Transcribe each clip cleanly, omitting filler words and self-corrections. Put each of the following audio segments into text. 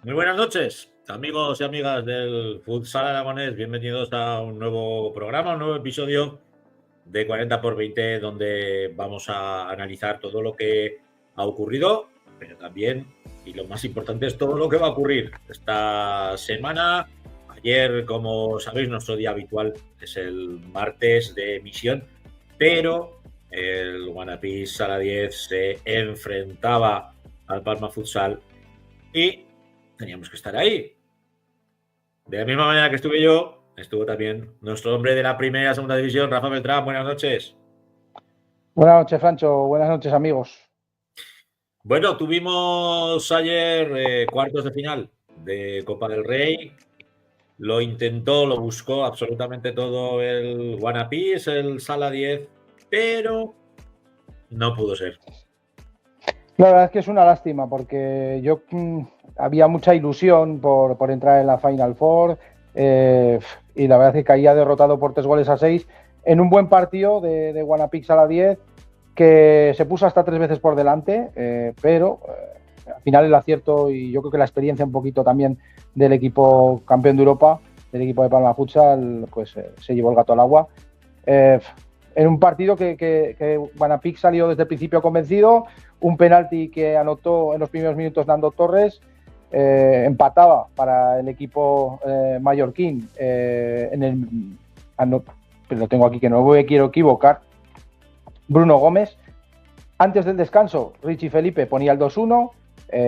Muy buenas noches, amigos y amigas del Futsal Aragonés. Bienvenidos a un nuevo programa, un nuevo episodio de 40 por 20, donde vamos a analizar todo lo que ha ocurrido, pero también, y lo más importante, es todo lo que va a ocurrir esta semana. Ayer, como sabéis, nuestro día habitual es el martes de emisión, pero el Guanapí Sala 10 se enfrentaba al Palma Futsal y teníamos que estar ahí. De la misma manera que estuve yo, estuvo también nuestro hombre de la primera y segunda división, Rafa Beltrán. Buenas noches. Buenas noches, Francho. Buenas noches, amigos. Bueno, tuvimos ayer cuartos de final de Copa del Rey. Lo intentó, lo buscó absolutamente todo el Guanapís, el Sala 10, pero no pudo ser. La verdad es que es una lástima porque yo había mucha ilusión por entrar en la Final Four y la verdad es que caía derrotado por 3-6 en un buen partido de Guanapix a la 10 que se puso hasta 3 veces por delante, pero al final el acierto y yo creo que la experiencia un poquito también del equipo campeón de Europa, del equipo de Palma Futsal, pues se llevó el gato al agua. En un partido que Guanapix salió desde el principio convencido, un penalti que anotó en los primeros minutos Nando Torres, empataba para el equipo mallorquín lo tengo aquí que no me quiero equivocar, Bruno Gómez. Antes del descanso, Richie Felipe ponía el 2-1,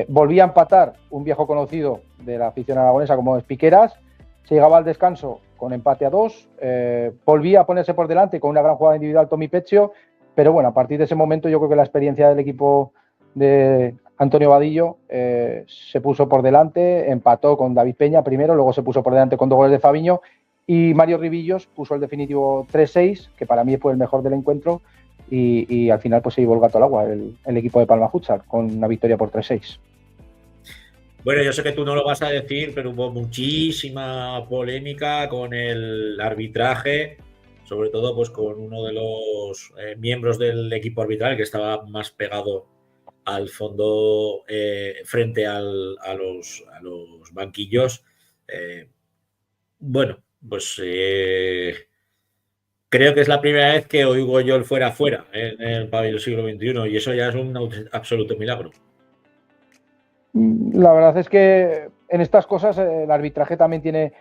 volvía a empatar un viejo conocido de la afición aragonesa como es Piqueras. Se llegaba al descanso con empate a 2, volvía a ponerse por delante con una gran jugada individual Tommy Peccio, pero bueno, a partir de ese momento yo creo que la experiencia del equipo de Antonio Vadillo se puso por delante, empató con David Peña primero, luego se puso por delante con 2 goles de Fabiño y Mario Ribillos puso el definitivo 3-6, que para mí fue el mejor del encuentro, y al final pues se llevó el gato al agua el equipo de Palma Futsal con una victoria por 3-6. Bueno, yo sé que tú no lo vas a decir, pero hubo muchísima polémica con el arbitraje, sobre todo pues con uno de los miembros del equipo arbitral que estaba más pegado al fondo frente a los banquillos. Bueno, pues creo que es la primera vez que oigo yo el fuera fuera en el pabellón siglo XXI y eso ya es un absoluto milagro. La verdad es que en estas cosas el arbitraje también tiene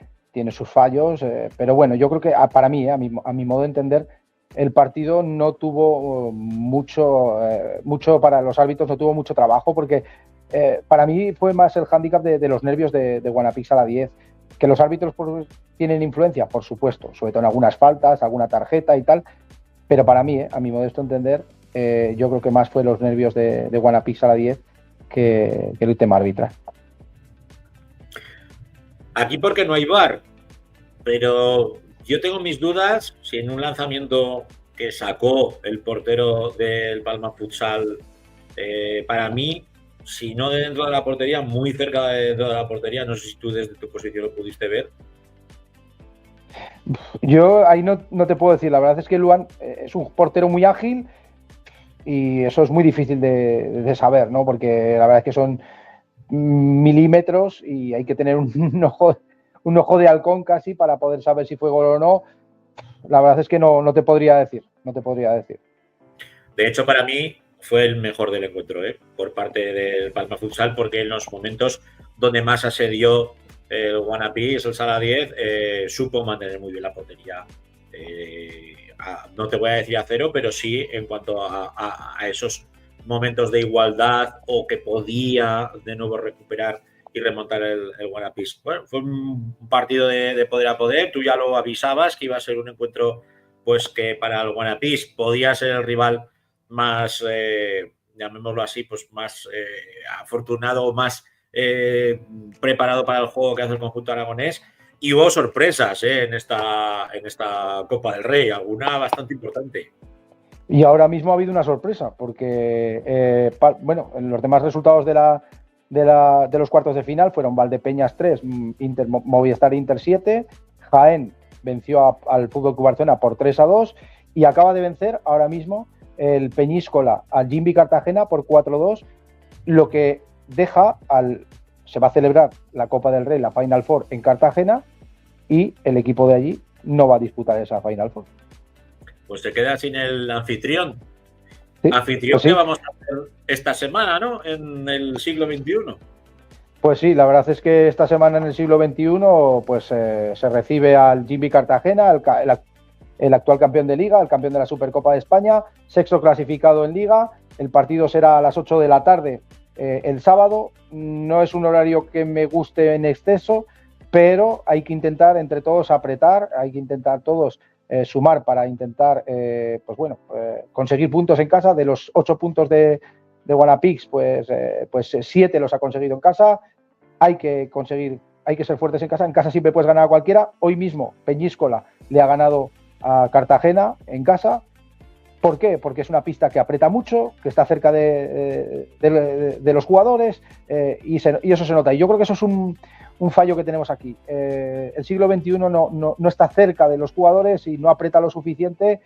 sus fallos, pero bueno, yo creo que para mí, a mi modo de entender, el partido no tuvo mucho para los árbitros, no tuvo mucho trabajo, porque para mí fue más el hándicap de los nervios de Guanapix a la 10, que los árbitros tienen influencia, por supuesto, sobre todo en algunas faltas, alguna tarjeta y tal, pero para mí, a mi modesto entender, yo creo que más fue los nervios de Guanapix a la 10 que el tema arbitral. Aquí porque no hay VAR, pero yo tengo mis dudas si en un lanzamiento que sacó el portero del Palma Futsal, para mí, si no de dentro de la portería, muy cerca de dentro de la portería, no sé si tú desde tu posición lo pudiste ver. Yo ahí no te puedo decir, la verdad es que Luan es un portero muy ágil y eso es muy difícil de saber, ¿no? Porque la verdad es que son milímetros y hay que tener un ojo de halcón casi para poder saber si fue gol o no. La verdad es que no te podría decir, no te podría decir. De hecho, para mí fue el mejor del encuentro, por parte del Palma Futsal, porque en los momentos donde más asedió el Guanapí, es el Sala 10, supo mantener muy bien la portería. No te voy a decir a cero, pero sí en cuanto a esos momentos de igualdad o que podía de nuevo recuperar y remontar el Guanapí. Bueno, fue un partido de poder a poder. Tú ya lo avisabas que iba a ser un encuentro pues que para el Guanapí podía ser el rival más, llamémoslo así, pues más afortunado o más preparado para el juego que hace el conjunto aragonés. Y hubo sorpresas en esta Copa del Rey, alguna bastante importante. Y ahora mismo ha habido una sorpresa, porque bueno, en los demás resultados de los cuartos de final fueron Valdepeñas 3, Movistar Inter 7, Jaén venció al Fútbol Club Barcelona por 3-2 y acaba de vencer ahora mismo el Peñíscola al Jimbi Cartagena por 4-2, lo que deja al se va a celebrar la Copa del Rey, la Final Four en Cartagena, y el equipo de allí no va a disputar esa Final Four. Pues se queda sin el anfitrión. Sí, Anfitrión pues sí. que vamos a hacer esta semana, ¿no? En el siglo XXI. Pues sí, la verdad es que esta semana en el siglo XXI pues se recibe al Jimmy Cartagena, el actual campeón de Liga, el campeón de la Supercopa de España, sexto clasificado en Liga. El partido será a las 8 de la tarde el sábado. No es un horario que me guste en exceso, pero hay que intentar entre todos apretar, hay que intentar todos sumar para intentar conseguir puntos en casa. De los 8 puntos de Guanapix, pues 7 los ha conseguido en casa. Hay que ser fuertes en casa. En casa siempre puedes ganar a cualquiera. Hoy mismo Peñíscola le ha ganado a Cartagena en casa. ¿Por qué? Porque es una pista que aprieta mucho, que está cerca de los jugadores y eso se nota. Y yo creo que eso es un fallo que tenemos aquí. El siglo XXI no está cerca de los jugadores y no aprieta lo suficiente,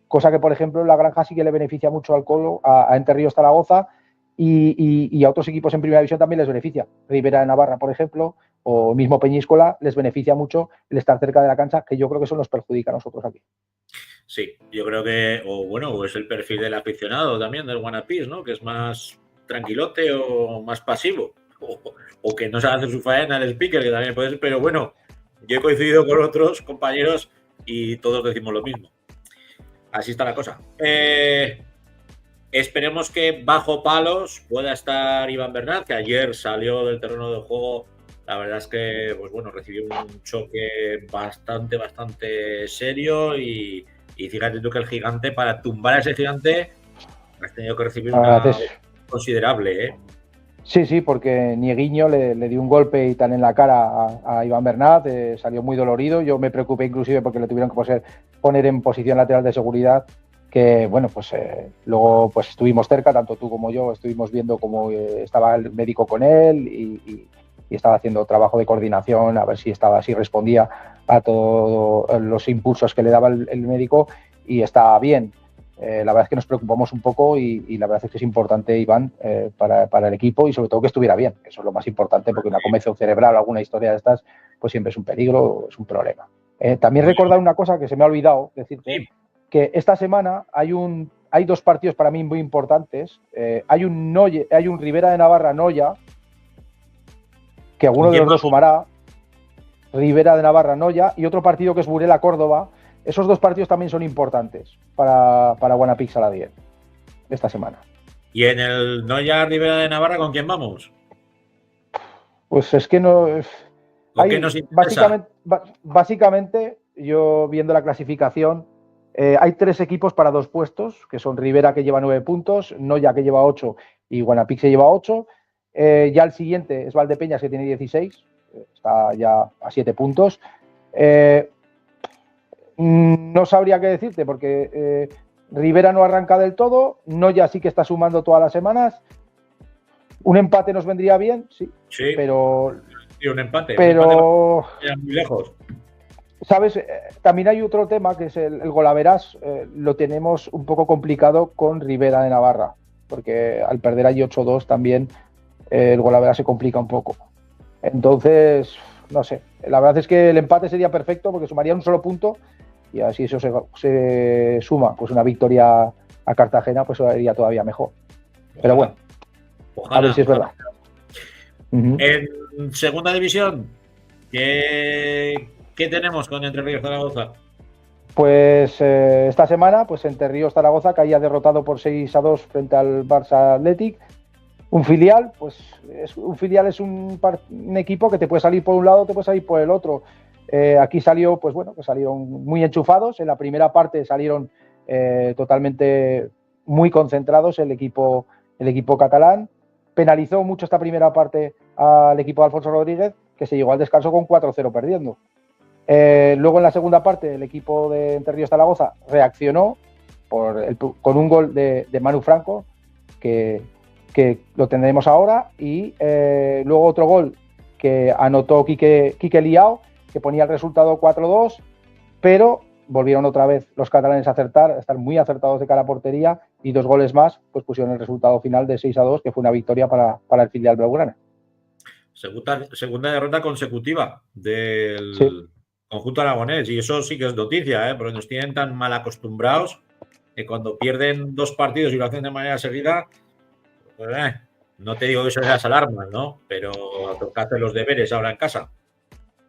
cosa que, por ejemplo, en la Granja sí que le beneficia mucho al Colo, a Entre Ríos Zaragoza, y a otros equipos en primera división también les beneficia. Ribera de Navarra, por ejemplo, o mismo Peñíscola, les beneficia mucho el estar cerca de la cancha, que yo creo que eso nos perjudica a nosotros aquí. Sí, yo creo que, o es el perfil del aficionado también, del Guanapís, ¿no? Que es más tranquilote o más pasivo. O que no sabe hacer su faena el speaker, que también puede ser, pero bueno, yo he coincidido con otros compañeros y todos decimos lo mismo. Así está la cosa. Esperemos que bajo palos pueda estar Iván Bernat, que ayer salió del terreno de juego. La verdad es que, pues bueno, recibió un choque bastante serio y fíjate tú que el gigante, para tumbar a ese gigante, has tenido que recibir una considerable, ¿eh? Sí, porque Nieguiño le dio un golpe y tan en la cara a Iván Bernat, salió muy dolorido. Yo me preocupé inclusive porque le tuvieron que poner en posición lateral de seguridad, que bueno, pues luego pues estuvimos cerca, tanto tú como yo, estuvimos viendo cómo estaba el médico con él y estaba haciendo trabajo de coordinación a ver si respondía a todos los impulsos que le daba el médico y estaba bien. La verdad es que nos preocupamos un poco y la verdad es que es importante, Iván, para el equipo y sobre todo que estuviera bien. Eso es lo más importante, porque una conmoción cerebral o alguna historia de estas pues siempre es un peligro, es un problema. También recordar una cosa que se me ha olvidado decirte, que esta semana hay 2 partidos para mí muy importantes. Hay un Ribera de Navarra Noya, que alguno de los dos sumará, Ribera de Navarra Noya, y otro partido que es Burela Córdoba. Esos 2 partidos también son importantes para Guanapix a la 10 esta semana. ¿Y en el Noya Ribera de Navarra con quién vamos? Pues es que no... ¿Qué nos interesa? Básicamente, yo viendo la clasificación, hay 3 equipos para 2 puestos, que son Ribera, que lleva 9 puntos, Noya, que lleva 8, y Guanapix, que lleva 8. Ya el siguiente es Valdepeñas, que tiene 16, está ya a 7 puntos. No sabría qué decirte, porque Ribera no arranca del todo, Noya sí que está sumando todas las semanas. Un empate nos vendría bien, sí. Pero... Sí, un empate. Pero... Un empate muy lejos. ¿Sabes? También hay otro tema, que es el golaveras. Lo tenemos un poco complicado con Ribera de Navarra, porque al perder allí 8-2 también el golaveras se complica un poco. Entonces, no sé. La verdad es que el empate sería perfecto, porque sumaría un solo punto y así eso se suma. Pues una victoria a Cartagena, pues sería todavía mejor. Ojalá. Pero bueno, a ver si es verdad. En segunda división, ¿qué tenemos con Entre Ríos Zaragoza? Pues esta semana, pues Entre Ríos Zaragoza caía derrotado por 6-2 frente al Barça Athletic. Un filial, pues es un equipo que te puede salir por un lado, te puede salir por el otro. Aquí salió, pues bueno, pues salieron muy enchufados. En la primera parte salieron totalmente muy concentrados el equipo catalán. Penalizó mucho esta primera parte al equipo de Alfonso Rodríguez, que se llegó al descanso con 4-0 perdiendo. Luego en la segunda parte el equipo de Entre Ríos Zaragoza reaccionó con un gol de Manu Franco, que lo tendremos ahora, y luego otro gol que anotó Quique Liao, que ponía el resultado 4-2, pero volvieron otra vez los catalanes a estar muy acertados de cara a portería, y 2 goles más pues pusieron el resultado final de 6-2, que fue una victoria para el filial blaugrana. segunda derrota consecutiva Sí. del conjunto aragonés. Y eso sí que es noticia, porque nos tienen tan mal acostumbrados que cuando pierden 2 partidos y lo hacen de manera seguida, pues, no te digo que eso las alarmas, ¿no? Pero toca hacer los deberes ahora en casa.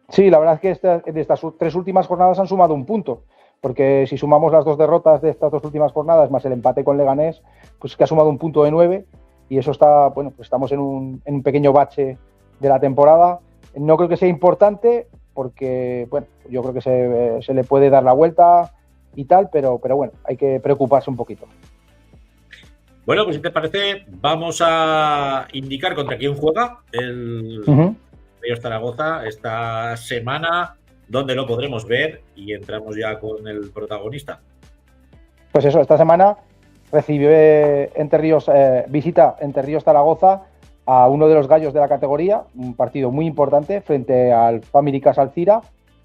Sí, la verdad es que de estas 3 últimas jornadas han sumado un punto, porque si sumamos las 2 derrotas de estas 2 últimas jornadas más el empate con Leganés, pues que ha sumado un punto de 9 y eso está, bueno, pues estamos en un pequeño bache de la temporada. No creo que sea importante porque, bueno, yo creo que se le puede dar la vuelta y tal, pero bueno, hay que preocuparse un poquito. Bueno, pues si te parece, vamos a indicar contra quién juega el Rayo Zaragoza esta semana, dónde lo podremos ver y entramos ya con el protagonista. Pues eso, esta semana recibe visita Entre Ríos Zaragoza a uno de los gallos de la categoría, un partido muy importante frente al Family Casa Alcira.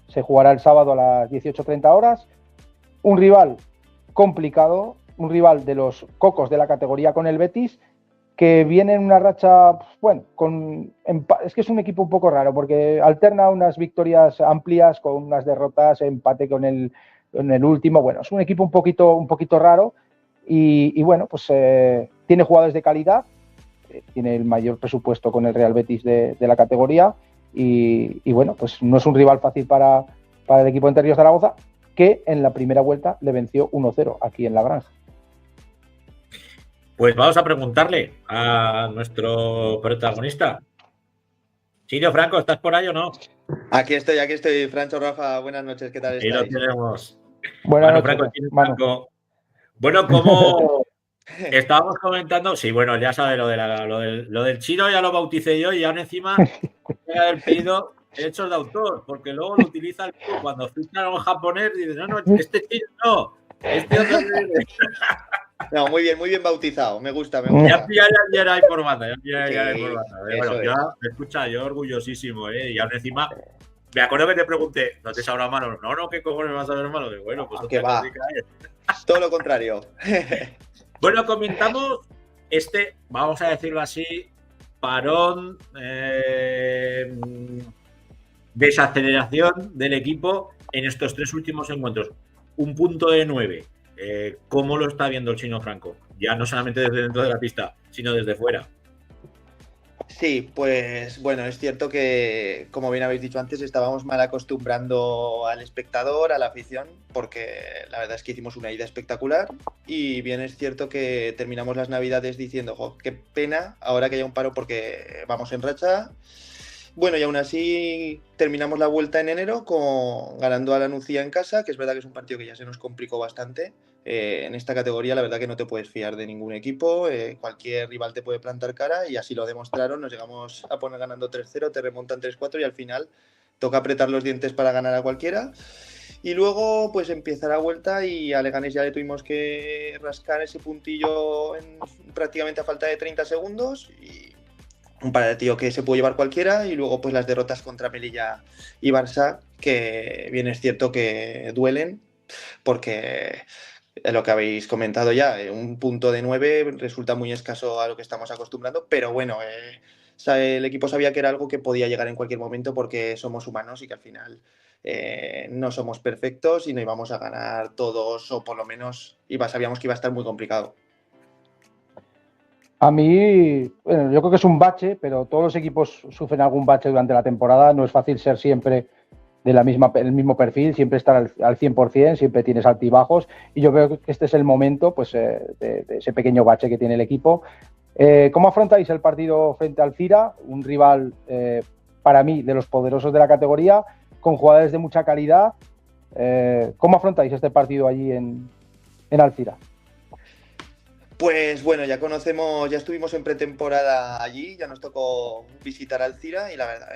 Se jugará el sábado a las 18:30 horas. Un rival complicado, un rival de los cocos de la categoría con el Betis, que viene en una racha, bueno, es que es un equipo un poco raro, porque alterna unas victorias amplias con unas derrotas, empate con el último. Bueno, es un equipo un poquito raro y bueno, pues tiene jugadores de calidad, tiene el mayor presupuesto con el Real Betis de la categoría y bueno, pues no es un rival fácil para el equipo de Entre Ríos Zaragoza, que en la primera vuelta le venció 1-0 aquí en La Granja. Pues vamos a preguntarle a nuestro protagonista. Sirio Franco, ¿estás por ahí o no? Aquí estoy, Francho, Rafa, buenas noches, ¿qué tal estáis? Ahí lo tenemos. Buenas noches, Franco, Franco. Bueno, como estábamos comentando, sí, bueno, ya sabes lo del chino, ya lo bauticé yo y aún encima voy a haber pedido derechos de autor, porque luego lo utiliza el club cuando fichan a un japonés y dice, no, este chino no, este otro. No, muy bien bautizado, me gusta. Ya era informando, Bueno, escucha, yo orgullosísimo, y aún encima, me acuerdo que te pregunté, ¿no te sabrá malo? No, ¿qué cojones me vas a ver malo? Bueno, pues que va. Todo lo contrario. Bueno, comentamos vamos a decirlo así, parón, desaceleración del equipo en estos 3 últimos encuentros. Un punto de 9. ¿Cómo lo está viendo el chino Franco? Ya no solamente desde dentro de la pista, sino desde fuera. Sí, pues bueno, es cierto que, como bien habéis dicho antes, estábamos mal acostumbrando al espectador, a la afición, porque la verdad es que hicimos una ida espectacular y bien es cierto que terminamos las Navidades diciendo, qué pena ahora que haya un paro porque vamos en racha. Bueno, y aún así terminamos la vuelta en enero ganando a la Nucía en casa, que es verdad que es un partido que ya se nos complicó bastante. En esta categoría la verdad que no te puedes fiar de ningún equipo, cualquier rival te puede plantar cara y así lo demostraron, nos llegamos a poner ganando 3-0, te remontan 3-4 y al final toca apretar los dientes para ganar a cualquiera. Y luego pues empieza la vuelta y a Leganés ya le tuvimos que rascar ese puntillo prácticamente a falta de 30 segundos y un partido que se puede llevar cualquiera y luego pues las derrotas contra Melilla y Barça, que bien es cierto que duelen porque lo que habéis comentado ya, un punto de 9 resulta muy escaso a lo que estamos acostumbrando, pero bueno, el equipo sabía que era algo que podía llegar en cualquier momento porque somos humanos y que al final no somos perfectos y no íbamos a ganar todos, o por lo menos sabíamos que iba a estar muy complicado. A mí, bueno, yo creo que es un bache, pero todos los equipos sufren algún bache durante la temporada. No es fácil ser siempre el mismo perfil, siempre estar al 100%, siempre tienes altibajos. Y yo creo que este es el momento pues, de ese pequeño bache que tiene el equipo. ¿Cómo afrontáis el partido frente al Alcira? Un rival, para mí, de los poderosos de la categoría, con jugadores de mucha calidad. ¿Cómo afrontáis este partido allí en Alcira? Pues bueno, ya estuvimos en pretemporada allí, ya nos tocó visitar Alcira y la verdad,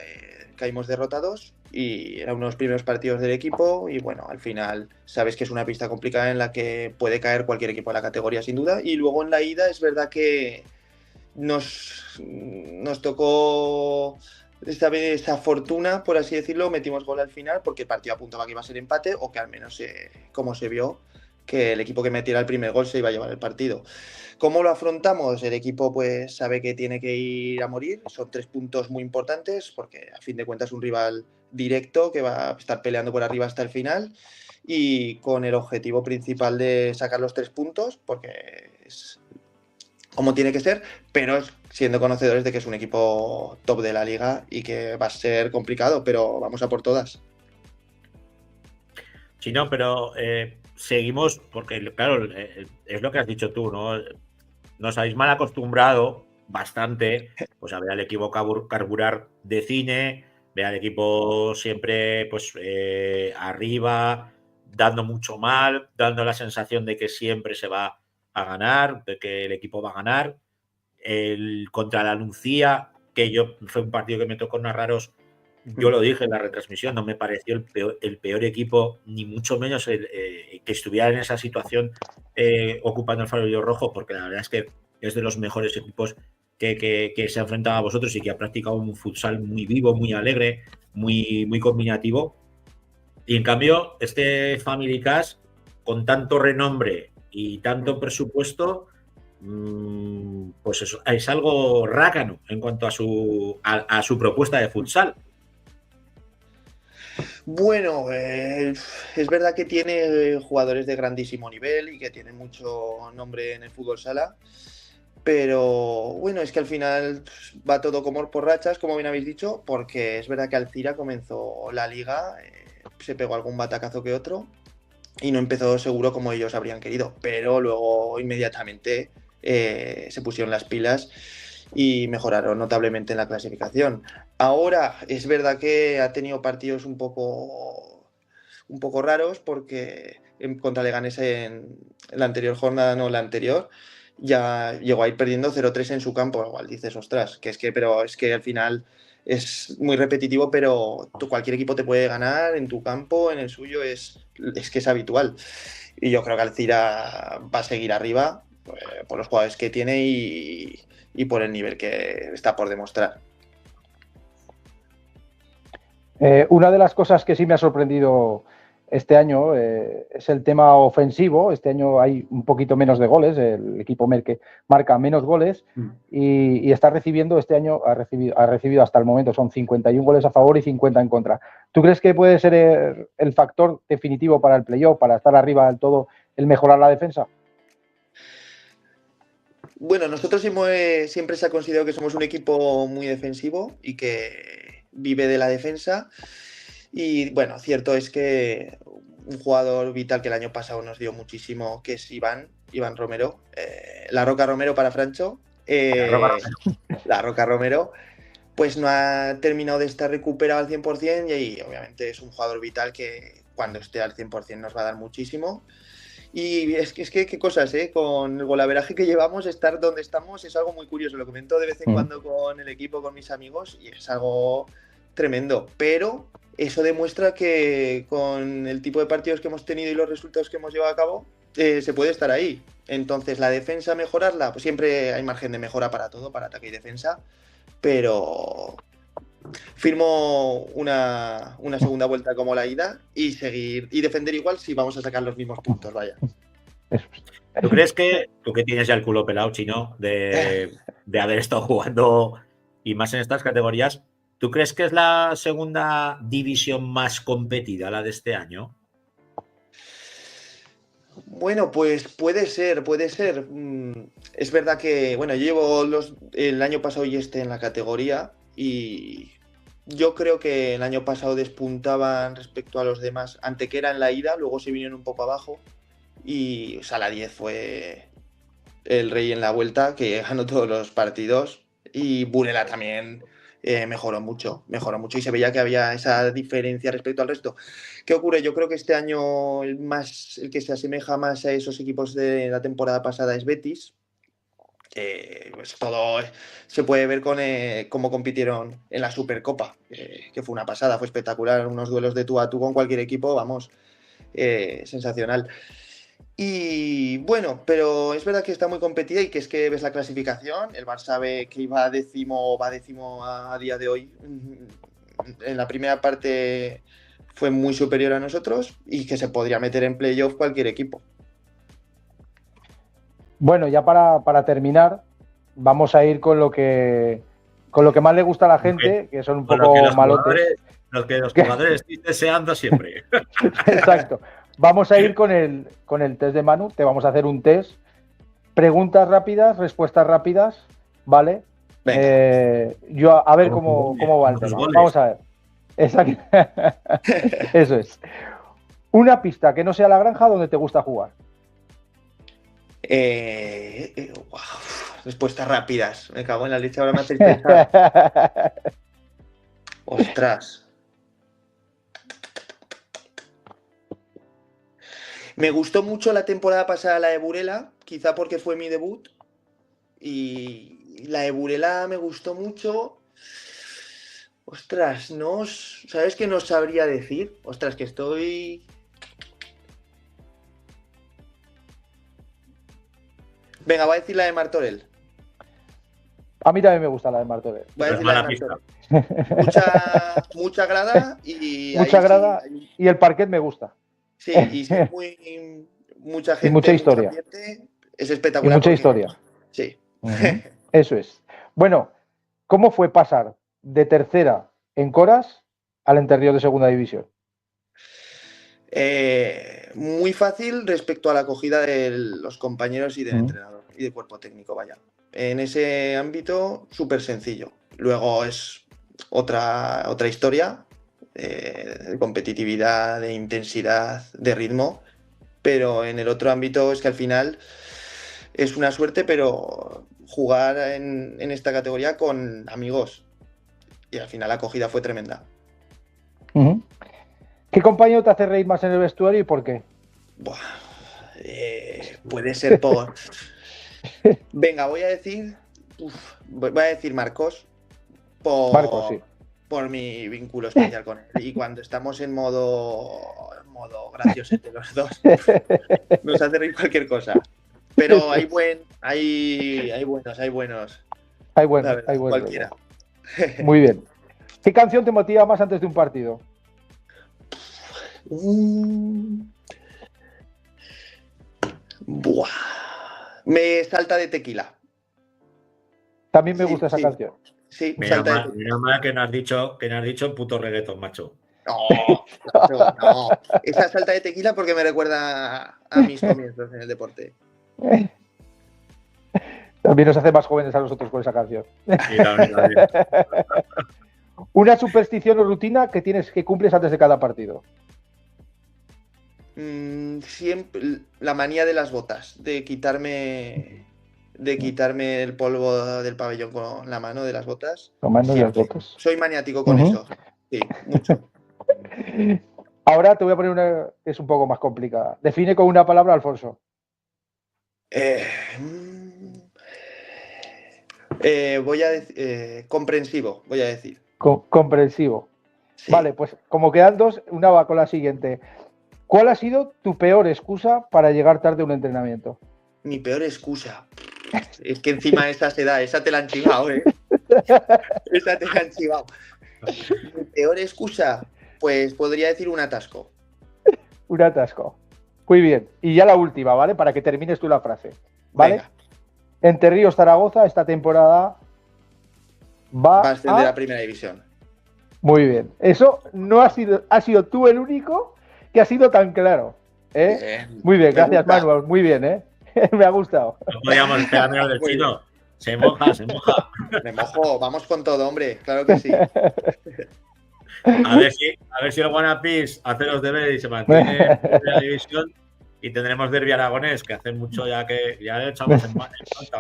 caímos derrotados y era uno de los primeros partidos del equipo y bueno, al final sabes que es una pista complicada en la que puede caer cualquier equipo de la categoría sin duda y luego en la ida es verdad que nos tocó esta fortuna, por así decirlo, metimos gol al final porque el partido apuntaba que iba a ser empate o que al menos como se vio que el equipo que metiera el primer gol se iba a llevar el partido. ¿Cómo lo afrontamos? El equipo pues sabe que tiene que ir a morir, son 3 puntos muy importantes porque a fin de cuentas es un rival directo que va a estar peleando por arriba hasta el final y con el objetivo principal de sacar los 3 puntos porque es como tiene que ser, pero siendo conocedores de que es un equipo top de la liga y que va a ser complicado, pero vamos a por todas. Sí, no, pero seguimos, porque claro, es lo que has dicho tú, ¿no? Nos habéis mal acostumbrado bastante pues a ver al equipo carburar de cine, ver al equipo siempre pues arriba, dando mucho mal, dando la sensación de que siempre se va a ganar, de que el equipo va a ganar. Contra la Nucía, que fue un partido que me tocó narraros, yo lo dije en la retransmisión, no me pareció el peor equipo, ni mucho menos que estuviera en esa situación ocupando el farolillo rojo, porque la verdad es que es de los mejores equipos que se ha enfrentado a vosotros y que ha practicado un futsal muy vivo, muy alegre, muy combinativo. Y en cambio, este Family Cash, con tanto renombre y tanto presupuesto, pues es algo rácano en cuanto a su propuesta de futsal. Bueno, es verdad que tiene jugadores de grandísimo nivel y que tienen mucho nombre en el fútbol sala, pero bueno, es que al final va todo como por rachas, como bien habéis dicho, porque es verdad que Alcira comenzó la liga, se pegó algún batacazo que otro y no empezó seguro como ellos habrían querido, pero luego inmediatamente se pusieron las pilas y mejoraron notablemente en la clasificación. Ahora es verdad que ha tenido partidos un poco raros porque contra Leganés en la anterior jornada, no la anterior, ya llegó a ir perdiendo 0-3 en su campo. Igual dices, ostras, pero es que al final es muy repetitivo, pero cualquier equipo te puede ganar en tu campo, en el suyo, es que es habitual. Y yo creo que Alcira va a seguir arriba por los jugadores que tiene y por el nivel que está por demostrar. Una de las cosas que sí me ha sorprendido este año es el tema ofensivo. Este año hay un poquito menos de goles, el equipo marca menos goles y está recibiendo, este año ha recibido hasta el momento, son 51 goles a favor y 50 en contra. ¿Tú crees que puede ser el factor definitivo para el playoff, para estar arriba del todo, el mejorar la defensa? Bueno, nosotros siempre se ha considerado que somos un equipo muy defensivo y que vive de la defensa. Y bueno, cierto es que un jugador vital que el año pasado nos dio muchísimo, que es Iván Romero, la Roca Romero para Francho, la Roca Romero, pues no ha terminado de estar recuperado al 100% y obviamente es un jugador vital que cuando esté al 100% nos va a dar muchísimo. Y es que qué cosas, con el golaveraje que llevamos, estar donde estamos es algo muy curioso. Lo comento de vez en cuando con el equipo, con mis amigos, y es algo tremendo. Pero eso demuestra que con el tipo de partidos que hemos tenido y los resultados que hemos llevado a cabo, se puede estar ahí. Entonces, la defensa, mejorarla, pues siempre hay margen de mejora para todo, para ataque y defensa. Pero firmo una segunda vuelta como la ida y seguir y defender igual si vamos a sacar los mismos puntos, vaya. ¿Tú crees que tú que tienes ya el culo pelado, Chino, de haber estado jugando y más en estas categorías, ¿tú crees que es la segunda división más competida, la de este año? Bueno, pues puede ser. Es verdad que, bueno, yo llevo el año pasado y en la categoría y yo creo que el año pasado despuntaban respecto a los demás. Antequera en la ida, luego se vinieron un poco abajo y Sala 10 fue el rey en la vuelta, que ganó todos los partidos y Burela también mejoró mucho y se veía que había esa diferencia respecto al resto. ¿Qué ocurre? Yo creo que este año el que se asemeja más a esos equipos de la temporada pasada es Betis. Pues todo se puede ver con cómo compitieron en la Supercopa, que fue una pasada, fue espectacular, unos duelos de tú a tú con cualquier equipo, vamos, sensacional. Y bueno, pero es verdad que está muy competida y que es que ves la clasificación, el Barça sabe que va décimo a día de hoy. En la primera parte fue muy superior a nosotros y que se podría meter en playoff cualquier equipo. Bueno, ya para terminar, vamos a ir con lo que más le gusta a la gente, que son un poco malotes. Los que los jugadores estoy deseando siempre. Exacto. Vamos a ir con el test de Manu. Te vamos a hacer un test. Preguntas rápidas, respuestas rápidas, ¿vale? Yo a ver cómo va el tema. Vamos a ver. Exacto. Eso es. Una pista que no sea la granja donde te gusta jugar. Wow. Respuestas rápidas. Me cago en la leche, ahora me hacéis pensar. Ostras. Me gustó mucho la temporada pasada la de Burela, quizá porque fue mi debut. Y la de Burela me gustó mucho. Ostras, ¿sabes qué no sabría decir? Ostras, que estoy... Venga, voy a decir la de Martorell. A mí también me gusta la de Martorell. Voy a decir la de Martorell. Mucha grada y... Mucha grada y el parquet me gusta. Sí, y sí, mucha gente, y mucha historia. Ambiente, es espectacular. Y mucha historia. Sí. Eso es. Bueno, ¿cómo fue pasar de tercera en Coras al Enterrío de segunda división? Muy fácil respecto a la acogida de los compañeros y del entrenador y del cuerpo técnico, vaya. En ese ámbito, súper sencillo. Luego es otra historia de competitividad, de intensidad, de ritmo, pero en el otro ámbito es que al final es una suerte, pero jugar en esta categoría con amigos y al final la acogida fue tremenda. ¿Qué compañero te hace reír más en el vestuario y por qué? Puede ser por... Venga, voy a decir Marcos. Marcos, sí. Por mi vínculo especial con él. Y cuando estamos en modo gracioso entre los dos, nos hace reír cualquier cosa. Pero hay buenos. Hay buenos. Cualquiera. Muy bien. ¿Qué canción te motiva más antes de un partido? Me salta de Tequila. También me gusta esa canción. Sí, mira mal que no has dicho puto reggaetón, macho. No. Esa salta de Tequila porque me recuerda a mis comienzos en el deporte. También nos hace más jóvenes a nosotros con esa canción. Sí, también. Una superstición o rutina que cumples antes de cada partido. Siempre la manía de las botas, de quitarme el polvo del pabellón con la mano de las botas. Las botas. Soy maniático con eso. Sí, mucho. Ahora te voy a poner una que es un poco más complicada. Define con una palabra, Alfonso. Voy a decir comprensivo, voy a decir. Comprensivo. Sí. Vale, pues como quedan dos, una va con la siguiente. ¿Cuál ha sido tu peor excusa para llegar tarde a un entrenamiento? Mi peor excusa. Es que encima esa te la han chivado, ¿eh? Esa te la han chivado. Mi peor excusa, pues podría decir un atasco. Un atasco. Muy bien. Y ya la última, ¿vale? Para que termines tú la frase. ¿Vale? Venga. Enterríos Zaragoza esta temporada va a ascender a primera división. Muy bien. Eso no ha sido tú el único que ha sido tan claro. Muy bien, gracias, Manuel. Muy bien, ¿eh? Me ha gustado. No podíamos esperar menos del chino. Se moja. Me mojo, vamos con todo, hombre. Claro que sí. A ver si el Guanapis hace los deberes y se mantiene en primera división y tendremos derbi aragonés, que hace mucho ya que ya le echamos en falta.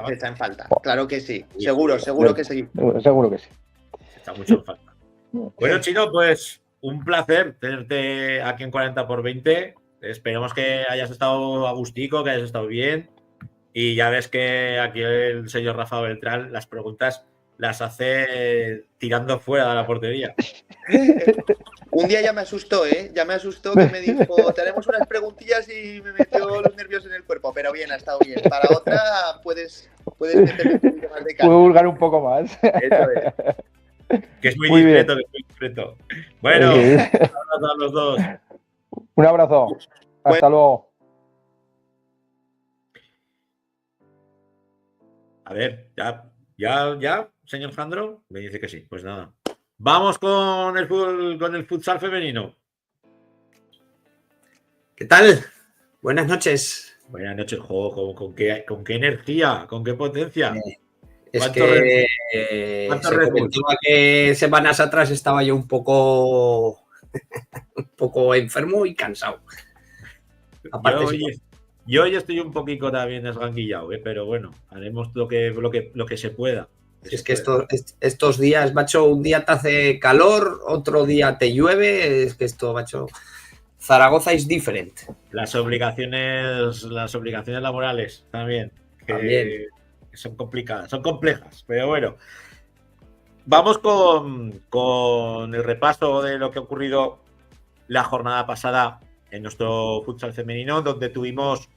Está en falta. Claro que sí. Seguro que sí. Seguro que sí. Está mucho en falta. Bueno, Chino, pues un placer tenerte aquí en 40x20. Esperemos que hayas estado a gustico, que hayas estado bien. Y ya ves que aquí el señor Rafa Beltrán las preguntas las hace tirando fuera de la portería. Un día ya me asustó, ¿eh? Ya me asustó que me dijo, te haremos unas preguntillas y me metió los nervios en el cuerpo. Pero bien, ha estado bien. Para otra puedes meterle un poquito más de calma. Puedo hurgar un poco más. Eso es. Que es muy discreto. Bueno, un abrazo a los dos. Un abrazo. Hasta luego. A ver, ya, señor Jandro, me dice que sí. Pues nada. Vamos con el fútbol, con el futsal femenino. ¿Qué tal? Buenas noches. Buenas noches, juego, con qué energía, con qué potencia. Es que se comentaba que semanas atrás estaba yo un poco enfermo y cansado. Aparte, yo hoy estoy un poquito también desganguillado, pero bueno, haremos lo que se pueda. Es que estos días, macho, un día te hace calor, otro día te llueve, es que esto, macho, Zaragoza es diferente. Las obligaciones laborales también, que son complicadas, son complejas, pero bueno. Vamos con el repaso de lo que ha ocurrido la jornada pasada en nuestro futsal femenino, donde tuvimos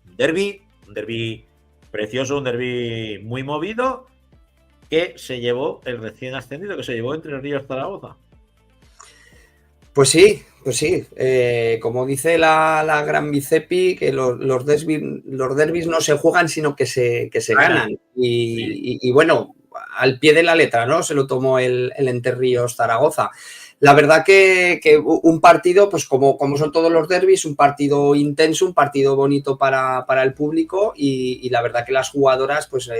un derbi precioso, un derbi muy movido, que se llevó el recién ascendido, que se llevó Entre Ríos Zaragoza. Pues sí. Como dice la gran Bicepi, que los derbis no se juegan, sino que se ganan. Y bueno, al pie de la letra, ¿no? Se lo tomó el Entre Ríos Zaragoza. La verdad que un partido, pues como son todos los derbis, un partido intenso, un partido bonito para el público y la verdad que las jugadoras pues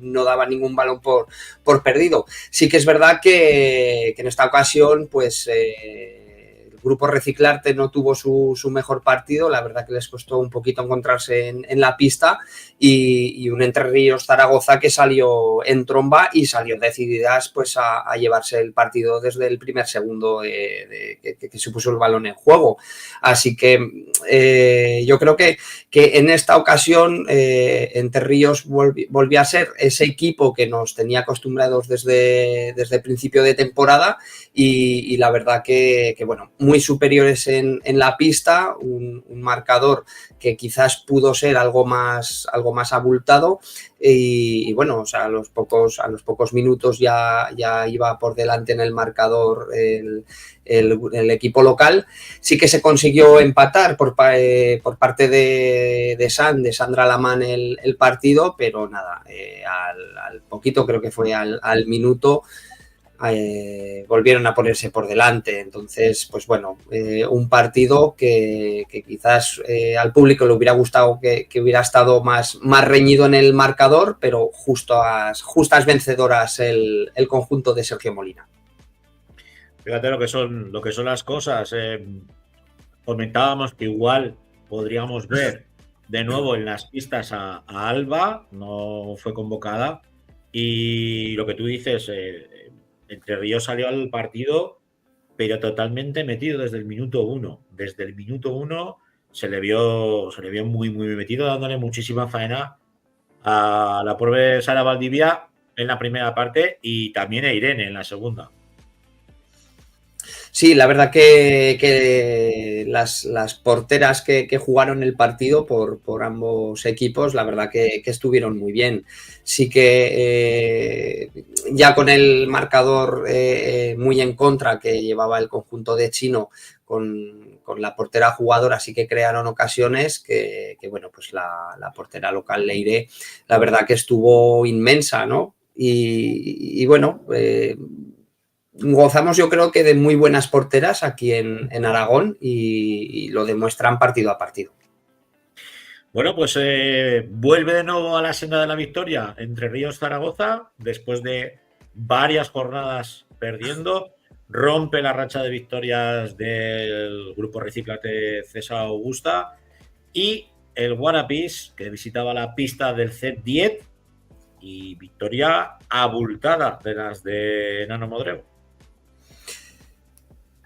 no daban ningún balón por perdido. Sí que es verdad que en esta ocasión pues el grupo Reciclarte no tuvo su mejor partido, la verdad que les costó un poquito encontrarse en la pista y un Entre Ríos Zaragoza que salió en tromba y salió decididas pues a llevarse el partido desde el primer segundo que se puso el balón en juego. Así que yo creo que en esta ocasión Entre Ríos volvió a ser ese equipo que nos tenía acostumbrados desde el principio de temporada y la verdad que bueno, muy superiores en la pista, un marcador que quizás pudo ser algo más abultado y bueno, o sea, a los pocos minutos ya iba por delante en el marcador el equipo local. Sí que se consiguió empatar por parte de Sandra Lamán el partido, pero nada, al poquito, creo que fue al minuto, volvieron a ponerse por delante. Entonces, pues bueno, un partido que quizás al público le hubiera gustado que hubiera estado más reñido en el marcador, pero justas vencedoras el conjunto de Sergio Molina. Fíjate lo que son las cosas. Comentábamos que igual podríamos ver de nuevo en las pistas a Alba, no fue convocada, y lo que tú dices, Entre Ríos salió al partido, pero totalmente metido desde el minuto 1. Desde el minuto 1 se le vio muy, muy metido, dándole muchísima faena a la pobre Sara Valdivia en la primera parte y también a Irene en la segunda. Sí, la verdad que las porteras que jugaron el partido por ambos equipos, la verdad que estuvieron muy bien. Sí que ya con el marcador muy en contra que llevaba el conjunto de Chino con la portera jugadora, sí que crearon ocasiones que bueno, pues la portera local Leire, la verdad que estuvo inmensa, ¿no? Y bueno, gozamos, yo creo que de muy buenas porteras aquí en Aragón y lo demuestran partido a partido. Bueno, pues vuelve de nuevo a la senda de la victoria Entre Ríos Zaragoza después de varias jornadas perdiendo. Rompe la racha de victorias del grupo Reciclate César Augusta y el Guanapis, que visitaba la pista del C10 y victoria abultada de las de Nano Modrego.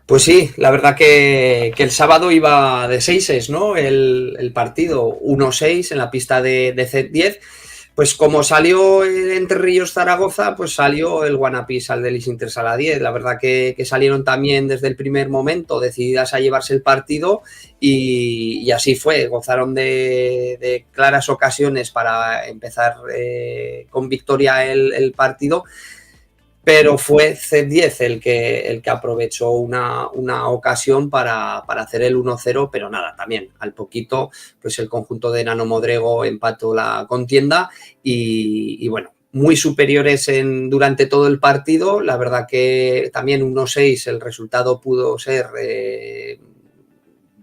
Pues sí, la verdad que el sábado iba de 6-6, ¿no? El partido 1-6 en la pista de C10. Pues como salió Entre Ríos Zaragoza, pues salió el Guanapis al del Inter Sala 10. La verdad que salieron también desde el primer momento decididas a llevarse el partido y así fue. Gozaron de claras ocasiones para empezar con victoria el partido. pero fue Z10 el que aprovechó una ocasión para hacer el 1-0, pero nada, también al poquito pues el conjunto de Nano Modrego empató la contienda y bueno, muy superiores durante todo el partido. La verdad que también 1-6 el resultado pudo ser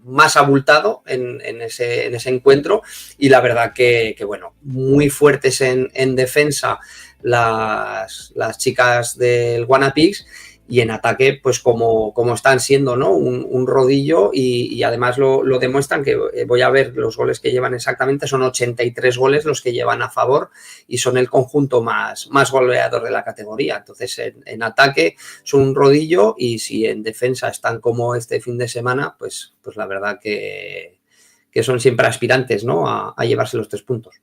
más abultado en ese encuentro, y la verdad que bueno, muy fuertes en defensa las chicas del Guanapigs, y en ataque pues como están siendo, ¿no? Un rodillo, y además lo demuestran, que voy a ver los goles que llevan exactamente, son 83 goles los que llevan a favor y son el conjunto más goleador de la categoría. Entonces en ataque son un rodillo, y si en defensa están como este fin de semana, pues la verdad que son siempre aspirantes, ¿no? a llevarse los 3 puntos.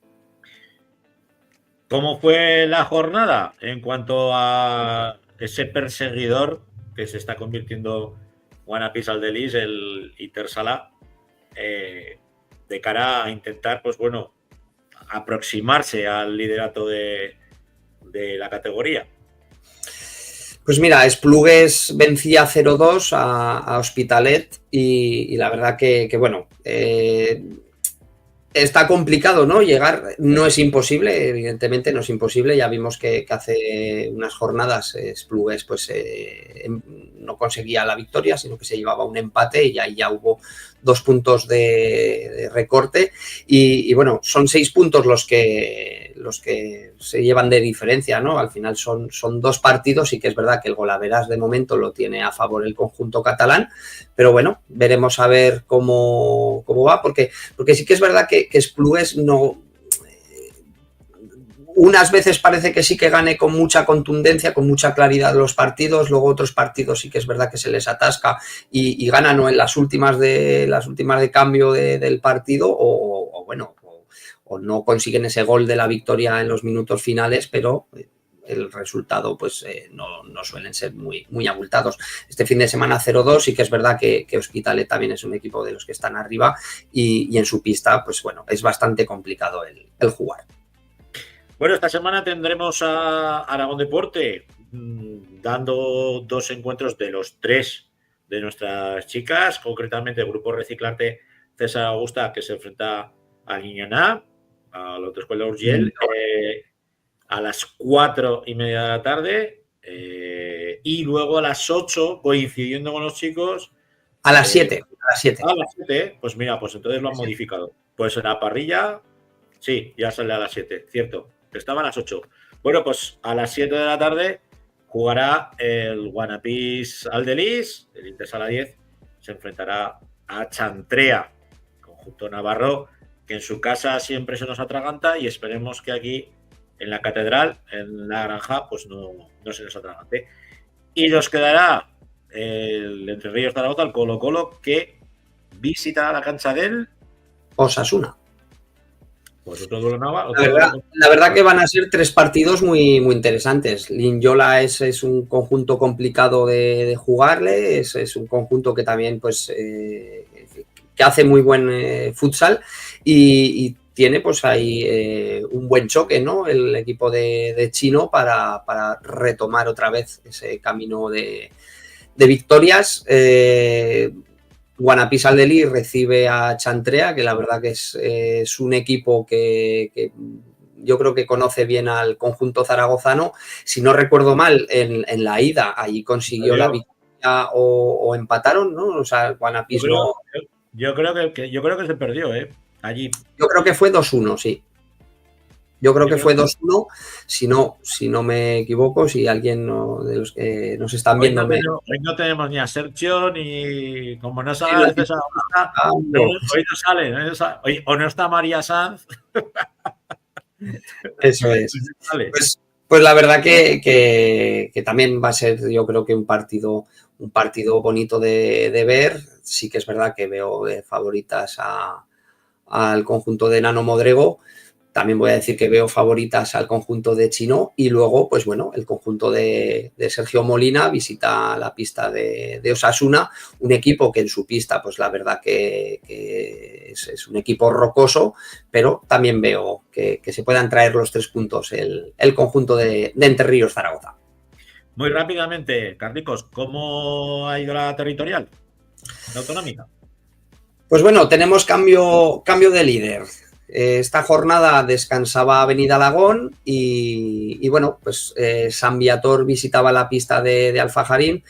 ¿Cómo fue la jornada en cuanto a ese perseguidor que se está convirtiendo Guanapis Aldelis, el Intersala, de cara a intentar, pues bueno, aproximarse al liderato de la categoría? Pues mira, Esplugues vencía 0-2 a Hospitalet, y la verdad que bueno, está complicado, ¿no? Llegar, no es imposible, evidentemente no es imposible. Ya vimos que hace unas jornadas Esplugues pues no conseguía la victoria, sino que se llevaba un empate, y ahí ya hubo 2 puntos de recorte, y bueno, son 6 puntos los que se llevan de diferencia, ¿no? Al final son 2 partidos, y que es verdad que el golaveras de momento lo tiene a favor el conjunto catalán, pero bueno, veremos a ver cómo va, porque sí que es verdad que Esplugues no... Unas veces parece que sí que gane con mucha contundencia, con mucha claridad los partidos, luego otros partidos sí que es verdad que se les atasca y ganan, o en las últimas de cambio del partido, o bueno, o no consiguen ese gol de la victoria en los minutos finales, pero el resultado pues no suelen ser muy abultados. Este fin de semana 0-2, sí que es verdad que Hospitalet también es un equipo de los que están arriba, y en su pista pues bueno, es bastante complicado el jugar. Bueno, esta semana tendremos a Aragón Deporte dando 2 encuentros de los 3 de nuestras chicas, concretamente el grupo Reciclarte César Augusta, que se enfrenta a Guiñaná, a la Autoescuela Urgell, a las 4:30 de la tarde, y luego a las 8, coincidiendo con los chicos. A las 7. A las 7, pues mira, pues entonces lo han modificado. Pues en la parrilla, sí, ya sale a las 7, cierto. Estaba a las 8. Bueno, pues a las 7 de la tarde jugará el Guanapis Aldelis, el Intersala 10, se enfrentará a Chantrea, conjunto navarro, que en su casa siempre se nos atraganta, y esperemos que aquí en la catedral, en la granja, pues no se nos atragante. Y nos quedará el Entre Ríos Zaragoza, el Colo-Colo, que visitará la cancha del Osasuna. Pues otro duelo naval. La verdad que van a ser 3 partidos muy interesantes. Linyola es un conjunto complicado de jugarle, es un conjunto que también pues que hace muy buen futsal, y tiene pues ahí un buen choque, ¿no? El equipo de Chino para retomar otra vez ese camino de victorias. Guanapis Aldelis recibe a Chantrea, que la verdad que es un equipo que yo creo que conoce bien al conjunto zaragozano. Si no recuerdo mal, en la ida allí consiguió la victoria o empataron, ¿no? O sea, Guanapis no... Yo creo que se perdió, allí. Yo creo que fue 2-1, sí. Yo creo que fue 2-1, si no me equivoco, si alguien de los que nos están viendo... Hoy no tenemos ni a Sergio, ni como no sale César Augusta, hoy no sale, hoy, o no está María Sanz. Eso es. Pues la verdad que también va a ser, yo creo que un partido bonito de ver. Sí que es verdad que veo favoritas al conjunto de Nano Modrego. También voy a decir que veo favoritas al conjunto de Chino, y luego, pues bueno, el conjunto de Sergio Molina visita la pista de Osasuna, un equipo que en su pista, pues la verdad que es un equipo rocoso, pero también veo que se puedan traer los 3 puntos el conjunto de Entre Ríos Zaragoza. Muy rápidamente, Carlicos, ¿cómo ha ido la territorial? ¿La autonómica? Pues bueno, tenemos cambio de líder. Esta jornada descansaba Avenida Alagón y bueno, pues San Viator visitaba la pista de Alfajarín.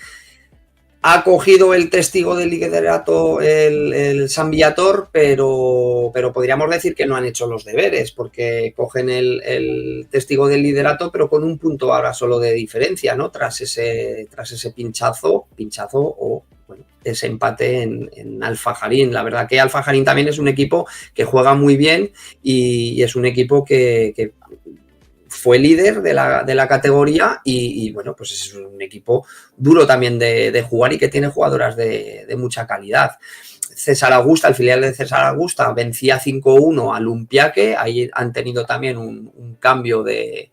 Ha cogido el testigo del liderato el San Viator, pero podríamos decir que no han hecho los deberes, porque cogen el testigo del liderato, pero con un punto ahora solo de diferencia, ¿no? Tras ese pinchazo o bueno, ese empate en Alfajarín. La verdad que Alfajarín también es un equipo que juega muy bien y es un equipo que fue líder de la categoría y bueno, pues es un equipo duro también de jugar y que tiene jugadoras de mucha calidad. César Augusta, el filial de César Augusta, vencía 5-1 al Lumpiaque. Ahí han tenido también un cambio de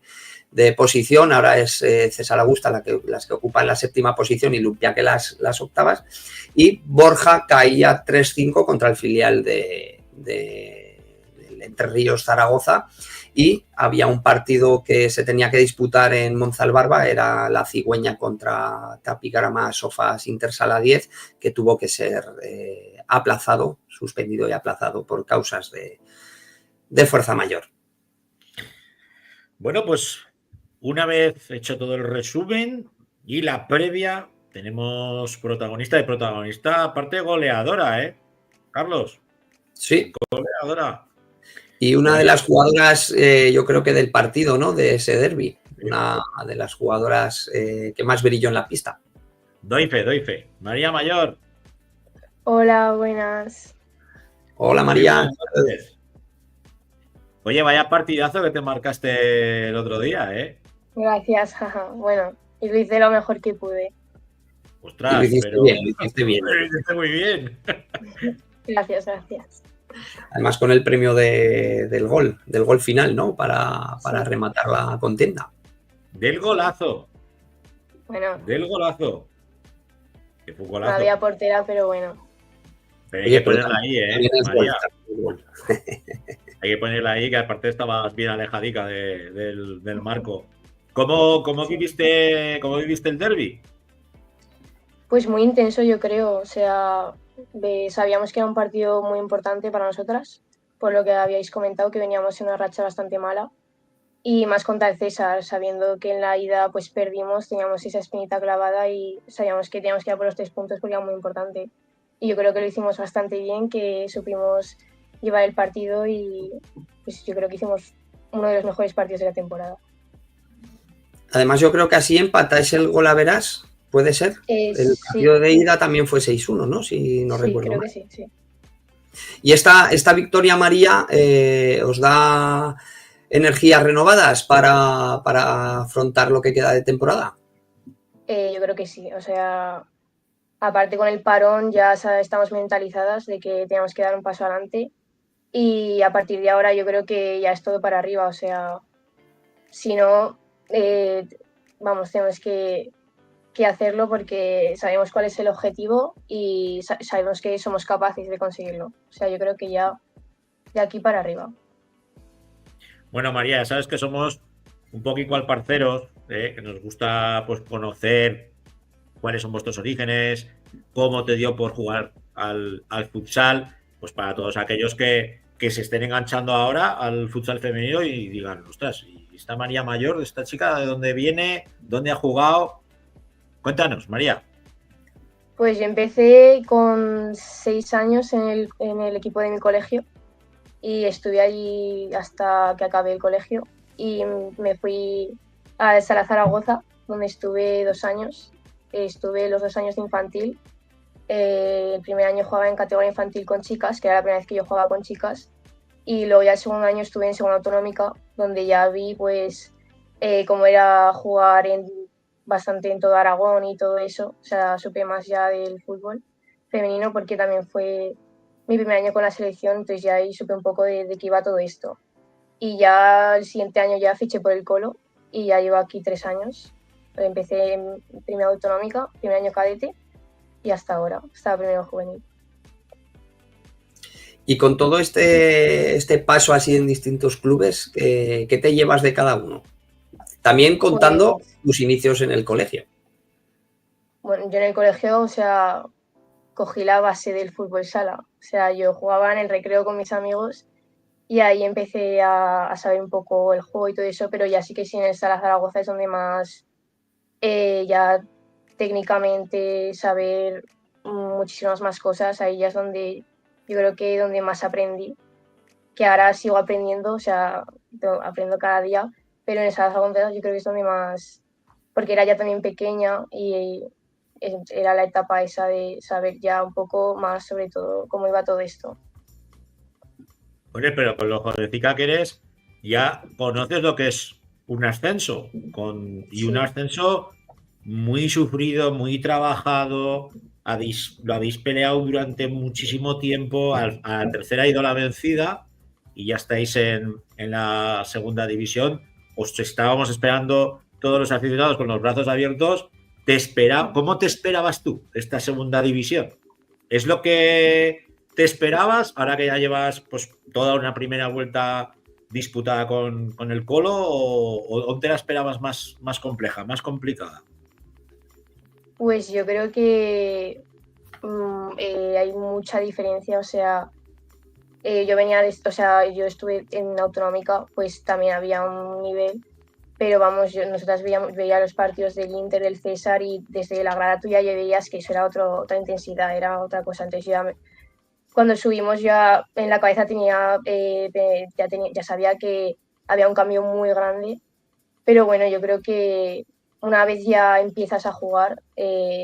posición. Ahora es César Augusta las que ocupan la séptima posición y Lumpiaque las octavas. Y Borja caía 3-5 contra el filial del Entre Ríos Zaragoza. Y había un partido que se tenía que disputar en Monzalbarba, era la Cigüeña contra Tapigrama Sofas Intersala 10, que tuvo que ser aplazado, suspendido y aplazado por causas de fuerza mayor. Bueno, pues una vez hecho todo el resumen y la previa, tenemos protagonista y protagonista, aparte goleadora, ¿eh? Carlos. Sí. Goleadora. Y una de las jugadoras, yo creo que del partido, ¿no? De ese derbi. Una de las jugadoras que más brilló en la pista. Doy fe. María Mayor. Hola, buenas. Hola, María. Oye, vaya partidazo que te marcaste el otro día, ¿eh? Gracias, bueno, y lo hice lo mejor que pude. Ostras, lo hiciste bien, lo hiciste bien. Lo hiciste muy bien. Gracias. Además con el premio del gol final, ¿no? Para rematar la contienda. Del golazo. Bueno. Del golazo. Que fue golazo. No había portera, pero bueno. Pero hay que ponerla ahí, María. Hay que ponerla ahí, que aparte estabas bien alejadica del marco. ¿Cómo viviste el derbi? Pues muy intenso, yo creo. O sea, sabíamos que era un partido muy importante para nosotras, por lo que habíais comentado, que veníamos en una racha bastante mala. Y más contra el César, sabiendo que en la ida pues perdimos, teníamos esa espinita clavada y sabíamos que teníamos que ir a por los 3 puntos porque era muy importante. Y yo creo que lo hicimos bastante bien, que supimos llevar el partido y pues yo creo que hicimos uno de los mejores partidos de la temporada. Además, yo creo que así empatáis el golaveras, ¿puede ser? El partido de ida también fue 6-1, ¿no? Si no recuerdo creo mal. que sí. Y esta victoria, María, os da energías renovadas para afrontar lo que queda de temporada. Yo creo que sí, o sea, aparte con el parón ya estamos mentalizadas de que tenemos que dar un paso adelante y a partir de ahora yo creo que ya es todo para arriba, o sea, si no, tenemos que hacerlo porque sabemos cuál es el objetivo y sabemos que somos capaces de conseguirlo, o sea, yo creo que ya de aquí para arriba. Bueno, María, ya sabes que somos un poco igual parceros, que nos gusta pues conocer cuáles son vuestros orígenes, cómo te dio por jugar al futsal, pues para todos aquellos que se estén enganchando ahora al futsal femenino y digan, ostras, ¿y esta María Mayor, esta chica de dónde viene? ¿Dónde ha jugado? Cuéntanos, María. Pues yo empecé con 6 años en el equipo de mi colegio y estuve allí hasta que acabé el colegio y me fui a Zaragoza, donde estuve 2 años. Estuve los 2 años de infantil. El primer año jugaba en categoría infantil con chicas, que era la primera vez que yo jugaba con chicas. Y luego ya el segundo año estuve en segunda autonómica, donde ya vi pues cómo era jugar bastante en todo Aragón y todo eso. O sea, supe más ya del fútbol femenino porque también fue mi primer año con la selección, entonces ya ahí supe un poco de qué iba todo esto. Y ya el siguiente año ya fiché por el Colo y ya llevo aquí 3 años. Empecé en primera autonómica, primer año cadete y hasta ahora, hasta primero juvenil. Y con todo este paso así en distintos clubes, ¿qué te llevas de cada uno? También contando Pues, tus inicios en el colegio. bueno, yo en el colegio, o sea, cogí la base del fútbol sala. O sea, yo jugaba en el recreo con mis amigos y ahí empecé a saber un poco el juego y todo eso, pero ya sí que sí en el Sala Zaragoza es donde más ya técnicamente saber muchísimas más cosas, ahí ya es donde yo creo que donde más aprendí, que ahora sigo aprendiendo, o sea, aprendo cada día, pero en el Sala Zaragoza yo creo que es donde más, porque era ya también pequeña y era la etapa esa de saber ya un poco más sobre todo cómo iba todo esto. Oye, pero con lo jovencica que eres, ya conoces lo que es un ascenso. Y un Sí, ascenso muy sufrido, muy trabajado. Lo habéis peleado durante muchísimo tiempo. A la tercera ha ido la vencida y ya estáis en la segunda división. Os estábamos esperando todos los aficionados con los brazos abiertos. ¿Cómo te esperabas tú esta segunda división? ¿Es lo que te esperabas ahora que ya llevas pues toda una primera vuelta disputada con el Colo o te la esperabas más compleja, más complicada? pues yo creo que hay mucha diferencia, o sea, yo venía o sea, yo estuve en Autonómica, pues también había un nivel, pero vamos, nosotras veía los partidos del Inter, del César y desde la grada tuya ya veías que eso era otra intensidad, era otra cosa. Entonces cuando subimos ya en la cabeza ya sabía que había un cambio muy grande, pero bueno, yo creo que una vez ya empiezas a jugar,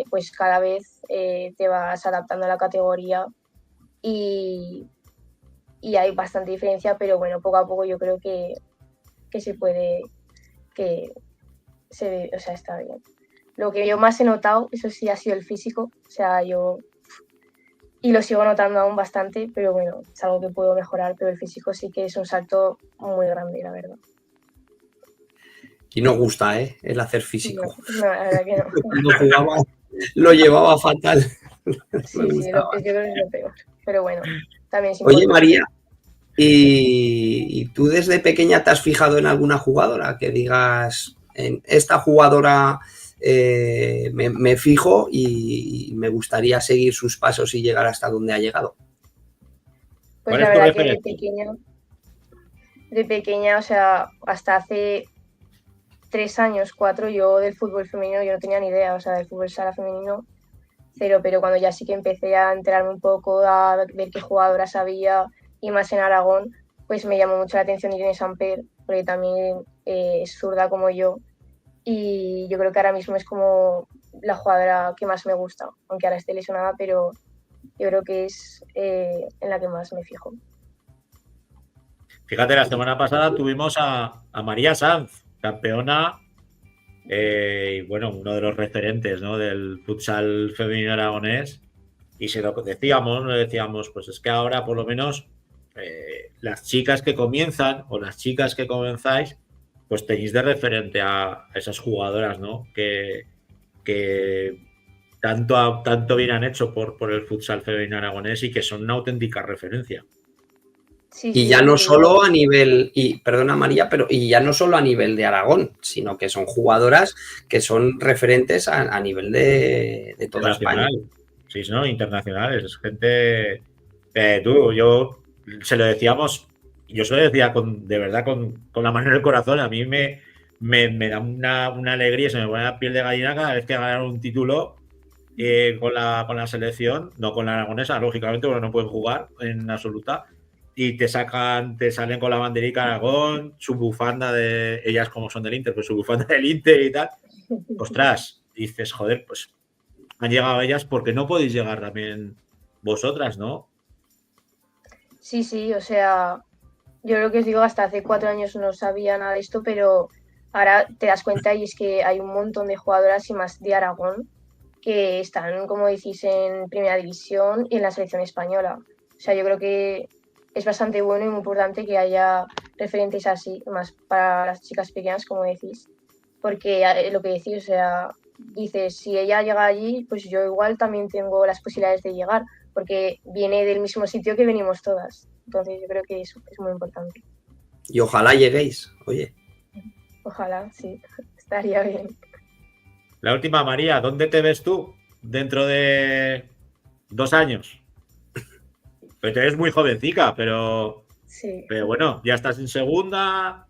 pues cada vez te vas adaptando a la categoría y, y hay bastante diferencia, pero bueno, poco a poco yo creo que se puede, que se ve, o sea, está bien. Lo que yo más he notado, eso sí, ha sido el físico, o sea, y lo sigo notando aún bastante, pero bueno, es algo que puedo mejorar, pero el físico sí que es un salto muy grande, la verdad. Y no gusta, ¿eh? El hacer físico. No, la verdad que no. Cuando jugaba lo llevaba fatal. Me Sí, gustaba. yo creo que es lo peor, pero bueno, también es Oye, importante. María, ¿y tú desde pequeña te has fijado en alguna jugadora que digas, en esta jugadora me fijo y me gustaría seguir sus pasos y llegar hasta donde ha llegado? Pues ¿Cuál la es tu verdad que referente? de pequeña, o sea, hasta hace 3 años, 4, yo del fútbol femenino yo no tenía ni idea, o sea, del fútbol sala femenino cero, pero cuando ya sí que empecé a enterarme un poco, a ver qué jugadoras había y más en Aragón, pues me llamó mucho la atención Irene Samper, porque también es zurda como yo y yo creo que ahora mismo es como la jugadora que más me gusta, aunque ahora esté lesionada, pero yo creo que es en la que más me fijo. Fíjate, la semana pasada tuvimos a María Sanz, campeona y bueno, uno de los referentes, ¿no?, del futsal femenino aragonés. Y se lo decíamos, pues es que ahora por lo menos las chicas que comienzan o las chicas que comenzáis, pues tenéis de referente a esas jugadoras, ¿no? Que tanto bien han hecho por el futsal femenino aragonés y que son una auténtica referencia. Sí, Y sí, ya no desde luego. solo a nivel, y perdona María, pero y ya no solo a nivel de Aragón, sino que son jugadoras que son referentes a nivel de toda España. Internacional. Sí, ¿no? Internacionales. Es gente. Yo se lo decíamos, yo se lo decía de verdad con la mano en el corazón. A mí me da una alegría, se me pone la piel de gallina cada vez que ganan un título con la selección, no con la aragonesa, lógicamente, porque no pueden jugar en absoluta. Y te salen con la banderica Aragón, su bufanda de. Ellas como son del Inter, pues su bufanda del Inter y tal. Ostras, dices, joder, pues han llegado ellas porque no podéis llegar también vosotras, ¿no? Sí, sí, o sea, yo lo que os digo, hasta hace 4 años no sabía nada de esto, pero ahora te das cuenta y es que hay un montón de jugadoras y más de Aragón que están, como decís, en Primera División y en la selección española. O sea, yo creo que es bastante bueno y muy importante que haya referentes así, más para las chicas pequeñas, como decís, porque lo que decís, o sea, dices, si ella llega allí, pues yo igual también tengo las posibilidades de llegar, porque viene del mismo sitio que venimos todas. Entonces yo creo que eso es muy importante. Y ojalá lleguéis, oye. Ojalá, sí, estaría bien. La última, María, ¿dónde te ves tú dentro de 2 años? Pero te ves muy jovencica, pero Sí. bueno, ya estás en segunda,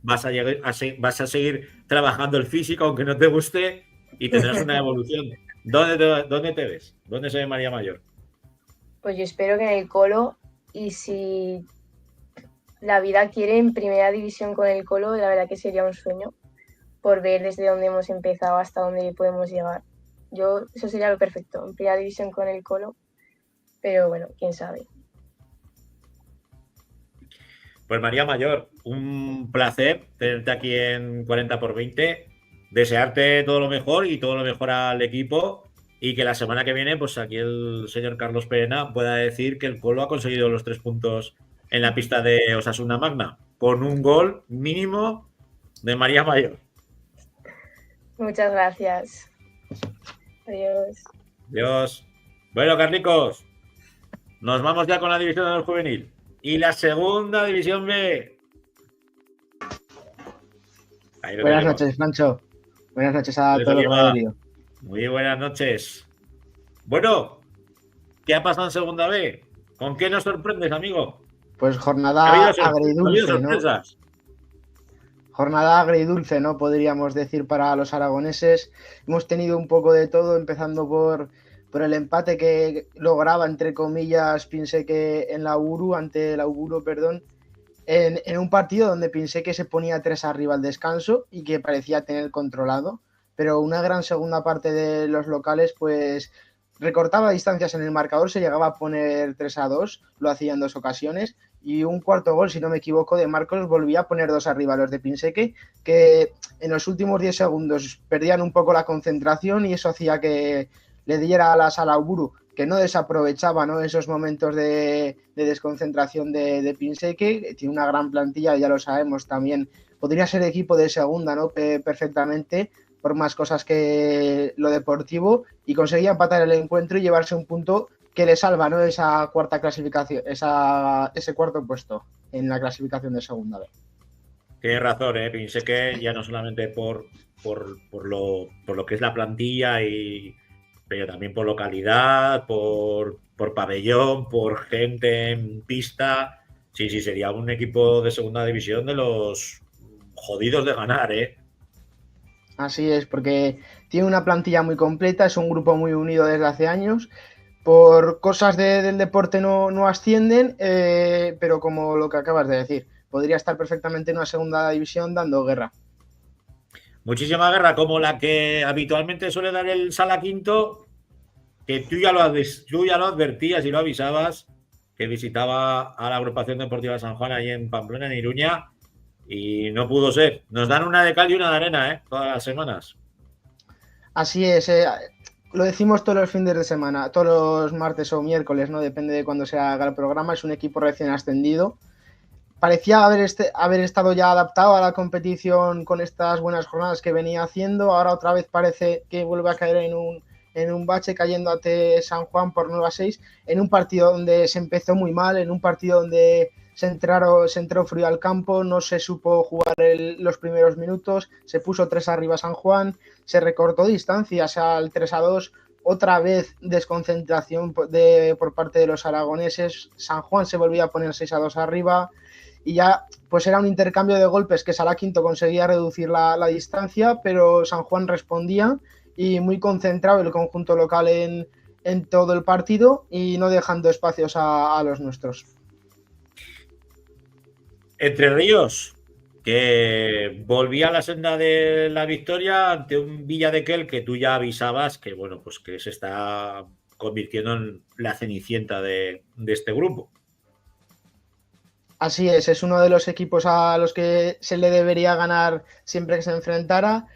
vas a seguir trabajando el físico aunque no te guste y tendrás una evolución. ¿Dónde te ves? ¿Dónde se ve María Mayor? Pues yo espero que en el Colo, y si la vida quiere, en primera división con el Colo, la verdad que sería un sueño por ver desde dónde hemos empezado hasta dónde podemos llegar. Eso sería lo perfecto, en primera división con el Colo, pero bueno, quién sabe. Pues María Mayor, un placer tenerte aquí en 40x20, desearte todo lo mejor y todo lo mejor al equipo y que la semana que viene, pues aquí el señor Carlos Perena pueda decir que el Colo ha conseguido los 3 puntos en la pista de Osasuna Magna, con un gol mínimo de María Mayor. Muchas gracias. Adiós. Adiós. Bueno, Carlicos, nos vamos ya con la división del juvenil. Y la segunda división B. Buenas noches, Francho. Buenas noches a todos los graderíos. Muy buenas noches. Bueno, ¿qué ha pasado en segunda B? ¿Con qué nos sorprendes, amigo? Pues jornada agridulce, ¿no? Jornada agridulce, ¿no? Podríamos decir para los aragoneses. Hemos tenido un poco de todo, empezando por el empate que lograba, entre comillas, Pienseque en la Auguro, ante el Auguro, perdón, en un partido donde Pienseque se ponía 3 arriba al descanso y que parecía tener controlado, pero una gran segunda parte de los locales, pues recortaba distancias en el marcador, se llegaba a poner 3-2, lo hacía en 2 ocasiones, y un cuarto gol, si no me equivoco, de Marcos volvía a poner 2 arriba a los de Pienseque, que en los últimos 10 segundos perdían un poco la concentración y eso hacía que le diera alas al Auguro, que no desaprovechaba, ¿no?, esos momentos de desconcentración de Pienseque, que tiene una gran plantilla, ya lo sabemos también, podría ser equipo de segunda, ¿no?, perfectamente, por más cosas que lo deportivo, y conseguía empatar el encuentro y llevarse un punto que le salva, ¿no?, esa cuarta clasificación, ese cuarto puesto en la clasificación de segunda B. Tienes razón, Pienseque ya no solamente por lo que es la plantilla, pero también por localidad, por pabellón, por gente en pista. Sí, sería un equipo de segunda división de los jodidos de ganar, Así es, porque tiene una plantilla muy completa, es un grupo muy unido desde hace años. Por cosas del deporte no ascienden, pero como lo que acabas de decir, podría estar perfectamente en una segunda división dando guerra. Muchísima guerra, como la que habitualmente suele dar el Sala Quinto, que tú ya lo advertías y lo avisabas, que visitaba a la agrupación deportiva San Juan ahí en Pamplona, en Iruña, y no pudo ser. Nos dan una de cal y una de arena, todas las semanas. Así es, lo decimos todos los fines de semana, todos los martes o miércoles, ¿no? Depende de cuándo se haga el programa. Es un equipo recién ascendido. Parecía haber estado ya adaptado a la competición con estas buenas jornadas que venía haciendo. Ahora otra vez parece que vuelve a caer en un bache, cayendo ante San Juan por 9-6, en un partido donde se empezó muy mal, en un partido donde se entró frío al campo, no se supo jugar los primeros minutos, se puso 3 arriba San Juan, se recortó distancias al 3-2, otra vez desconcentración por parte de los aragoneses, San Juan se volvía a poner 6-2 arriba, y ya pues era un intercambio de golpes que Sala Quinto conseguía reducir la distancia, pero San Juan respondía, y muy concentrado el conjunto local en todo el partido y no dejando espacios a los nuestros. Entre Ríos, que volvía a la senda de la victoria ante un Villadequel que tú ya avisabas que, bueno, pues que se está convirtiendo en la cenicienta de este grupo. Así es uno de los equipos a los que se le debería ganar siempre que se enfrentara.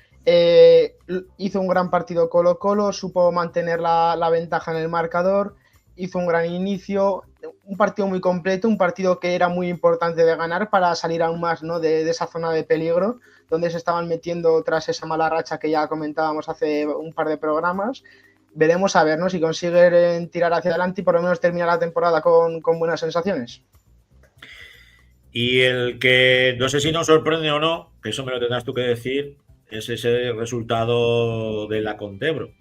Hizo un gran partido Colo-Colo, supo mantener la ventaja en el marcador, hizo un gran inicio, un partido muy completo, un partido que era muy importante de ganar para salir aún más, ¿no?, de esa zona de peligro donde se estaban metiendo tras esa mala racha que ya comentábamos hace un par de programas. Veremos a ver, ¿no?, si consiguen tirar hacia adelante y por lo menos terminar la temporada con buenas sensaciones. Y el que no sé si nos sorprende o no, que eso me lo tendrás tú que decir, es ese resultado de la Contebro.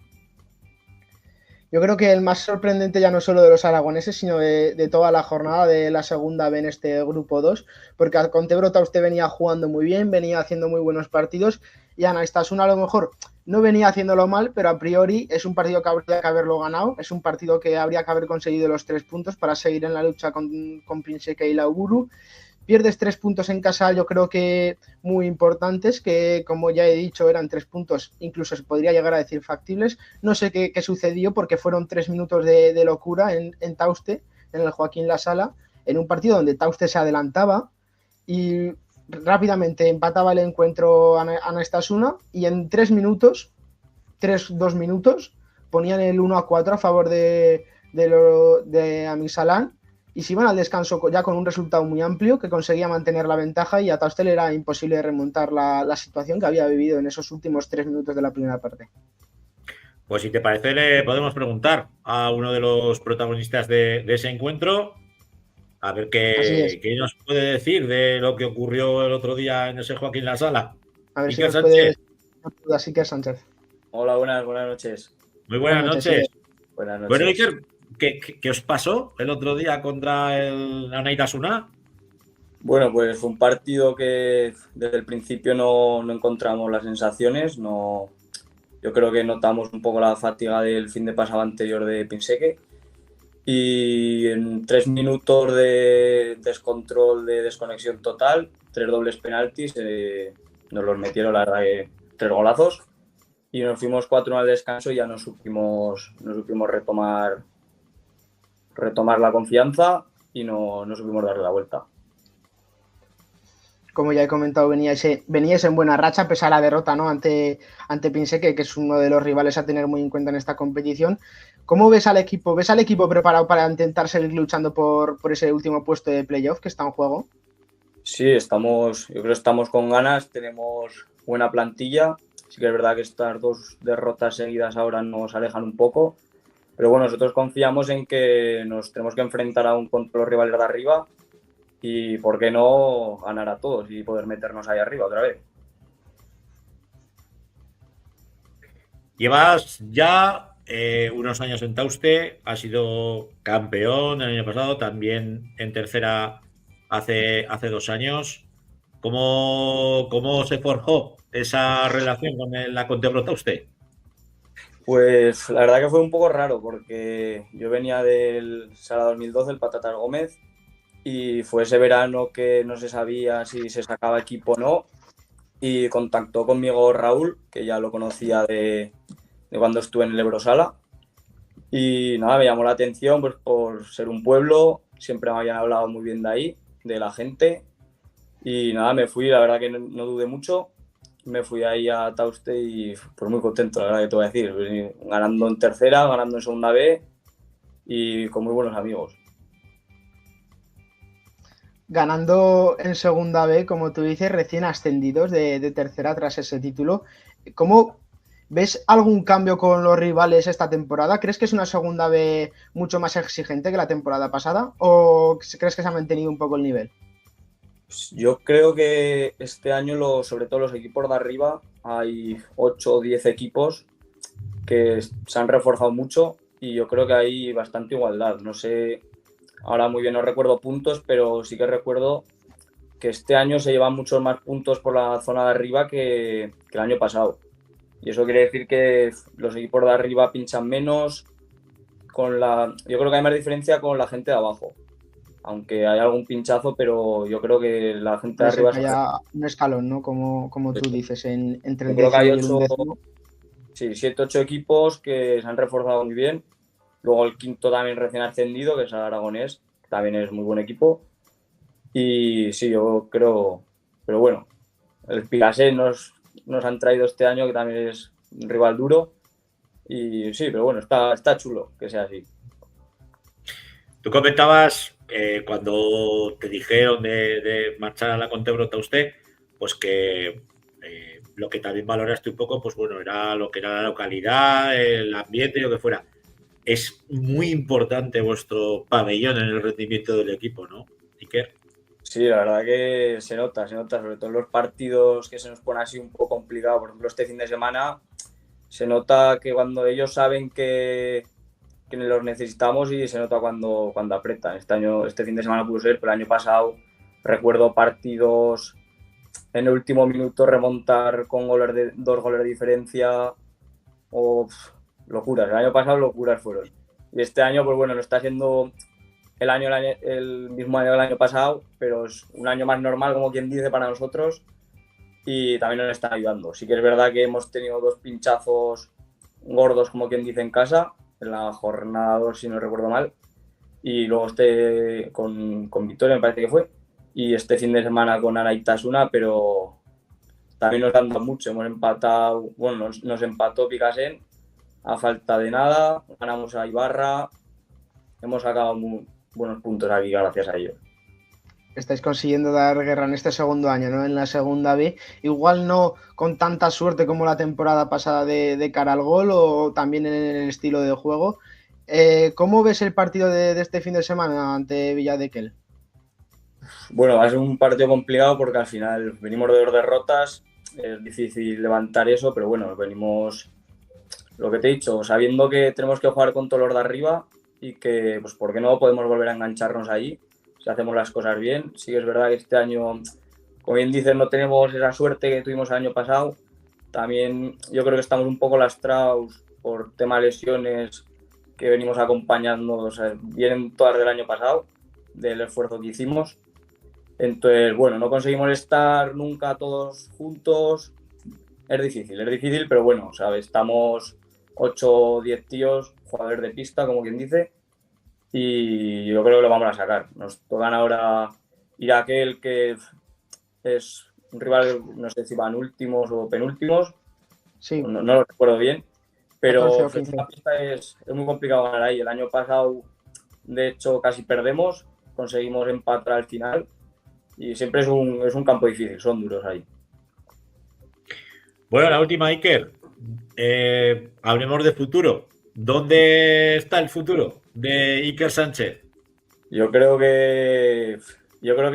Yo creo que el más sorprendente ya no solo de los aragoneses, sino de toda la jornada de la segunda B en este grupo 2, porque al Contebro Tauste venía jugando muy bien, venía haciendo muy buenos partidos, y Anastasuna a lo mejor no venía haciéndolo mal, pero a priori es un partido que habría que haberlo ganado, es un partido que habría que haber conseguido los 3 puntos para seguir en la lucha con Pinseke y Lauburu. Pierdes 3 puntos en casa, yo creo que muy importantes, que como ya he dicho eran 3 puntos, incluso se podría llegar a decir factibles. No sé qué sucedió porque fueron 3 minutos de locura en Tauste, en el Joaquín Lasala, en un partido donde Tauste se adelantaba y rápidamente empataba el encuentro Anastasuna y en 2 minutos ponían el 1-4 a favor de Amisalán y se iban al descanso ya con un resultado muy amplio que conseguía mantener la ventaja y a Tauste le era imposible remontar la situación que había vivido en esos últimos 3 minutos de la primera parte. Pues si te parece le podemos preguntar a uno de los protagonistas de ese encuentro a ver qué nos puede decir de lo que ocurrió el otro día en ese Joaquín Lasala. A ver Iker si nos puede decir Iker Sánchez. Hola, buenas noches. Muy buenas noches. Buenas noches. Bueno, Iker, ¿qué os pasó el otro día contra el Anaitasuna? Bueno, pues fue un partido que desde el principio no encontramos las sensaciones. Yo creo que notamos un poco la fatiga del fin de pasado anterior de Pinseke. Y en 3 minutos de descontrol, de desconexión total, 3 dobles penaltis, nos los metieron, la verdad, que 3 golazos. Y nos fuimos 4 al descanso y ya no supimos retomar la confianza y no supimos darle la vuelta. Como ya he comentado, veníais en buena racha pese a la derrota, ¿no? ante Pinseke, que es uno de los rivales a tener muy en cuenta en esta competición. ¿Cómo ves al equipo? ¿Ves al equipo preparado para intentar seguir luchando por ese último puesto de playoff que está en juego? Sí, yo creo que estamos con ganas, tenemos buena plantilla. Sí que es verdad que estas 2 derrotas seguidas ahora nos alejan un poco, pero bueno, nosotros confiamos en que nos tenemos que enfrentar aún contra los rivales de arriba y, ¿por qué no, ganar a todos y poder meternos ahí arriba otra vez? Llevas ya unos años en Tauste, has sido campeón el año pasado, también en tercera hace 2 años. ¿Cómo se forjó esa relación con la Contebro Tauste? Pues la verdad que fue un poco raro porque yo venía del Sala 2012, el Patatas Gómez, y fue ese verano que no se sabía si se sacaba equipo o no, y contactó conmigo Raúl, que ya lo conocía de cuando estuve en el Eurosala, y nada, me llamó la atención pues por ser un pueblo, siempre me habían hablado muy bien de ahí, de la gente, y nada, me fui, la verdad que no dudé mucho, me fui ahí a Tauste y pues muy contento, la verdad que te voy a decir, ganando en tercera, ganando en segunda B y con muy buenos amigos. Ganando en segunda B, como tú dices, recién ascendidos de tercera tras ese título. ¿Cómo ves algún cambio con los rivales esta temporada? ¿Crees que es una segunda B mucho más exigente que la temporada pasada? ¿O crees que se ha mantenido un poco el nivel? Yo creo que este año, sobre todo los equipos de arriba, hay 8 o 10 equipos que se han reforzado mucho y yo creo que hay bastante igualdad. No sé, ahora muy bien no recuerdo puntos, pero sí que recuerdo que este año se llevan muchos más puntos por la zona de arriba que el año pasado. Y eso quiere decir que los equipos de arriba pinchan menos. Yo creo que hay más diferencia con la gente de abajo. Aunque hay algún pinchazo, pero yo creo que la gente de arriba... Haya un escalón, ¿no? Como tú dices, entre el décimo y el undécimo. Sí, 7 8 equipos que se han reforzado muy bien. Luego el quinto también recién ascendido, que es el Aragonés, que también es muy buen equipo. Y sí, yo creo... Pero bueno, el Pilasé nos han traído este año, que también es un rival duro. Y sí, pero bueno, está chulo que sea así. Tú comentabas cuando te dijeron de marchar a la Contebro Tauste, pues que lo que también valoraste un poco, pues bueno, era lo que era la localidad, el ambiente y lo que fuera. Es muy importante vuestro pabellón en el rendimiento del equipo, ¿no, Iker? Sí, la verdad que se nota, sobre todo en los partidos que se nos pone así un poco complicado. Por ejemplo, este fin de semana se nota que cuando ellos saben que los necesitamos y se nota cuando apretan. Este fin de semana pudo ser, pero el año pasado recuerdo partidos en el último minuto remontar con 2 goles de diferencia o locuras. El año pasado locuras fueron. Y este año, pues bueno, no está siendo el mismo año del año pasado, pero es un año más normal, como quien dice, para nosotros, y también nos está ayudando. Sí que es verdad que hemos tenido 2 pinchazos gordos, como quien dice, en casa, en la jornada 2, si no recuerdo mal, y luego con Victoria, me parece que fue, y este fin de semana con Anaitasuna, pero también nos han dado mucho. Hemos empatado, bueno, nos empató Picasen a falta de nada, ganamos a Ibarra, hemos sacado muy buenos puntos aquí gracias a ellos. Estáis consiguiendo dar guerra en este segundo año, ¿no? En la segunda B. Igual no con tanta suerte como la temporada pasada de cara al gol o también en el estilo de juego. ¿Cómo ves el partido de este fin de semana ante Villadequel? Bueno, va a ser un partido complicado porque al final venimos de 2 derrotas, es difícil levantar eso, pero bueno, venimos, lo que te he dicho, sabiendo que tenemos que jugar con todos los de arriba y que, pues, ¿por qué no podemos volver a engancharnos ahí si hacemos las cosas bien? Sí que es verdad que este año, como bien dices, no tenemos esa suerte que tuvimos el año pasado. También yo creo que estamos un poco lastrados por tema de lesiones que venimos acompañando, o sea, vienen todas del año pasado, del esfuerzo que hicimos. Entonces, bueno, no conseguimos estar nunca todos juntos. Es difícil, pero bueno, ¿sabes? Estamos 8 o 10 tíos, jugadores de pista, como quien dice, y yo creo que lo vamos a sacar. Nos tocan ahora ir a aquel que es un rival, no sé si van últimos o penúltimos, sí. No lo recuerdo bien, pero la pista es muy complicado ganar ahí. El año pasado, de hecho, casi perdemos, conseguimos empatar al final y siempre es un campo difícil, son duros ahí. Bueno, la última, Iker. Hablemos de futuro. ¿Dónde está el futuro de Iker Sánchez? Yo creo que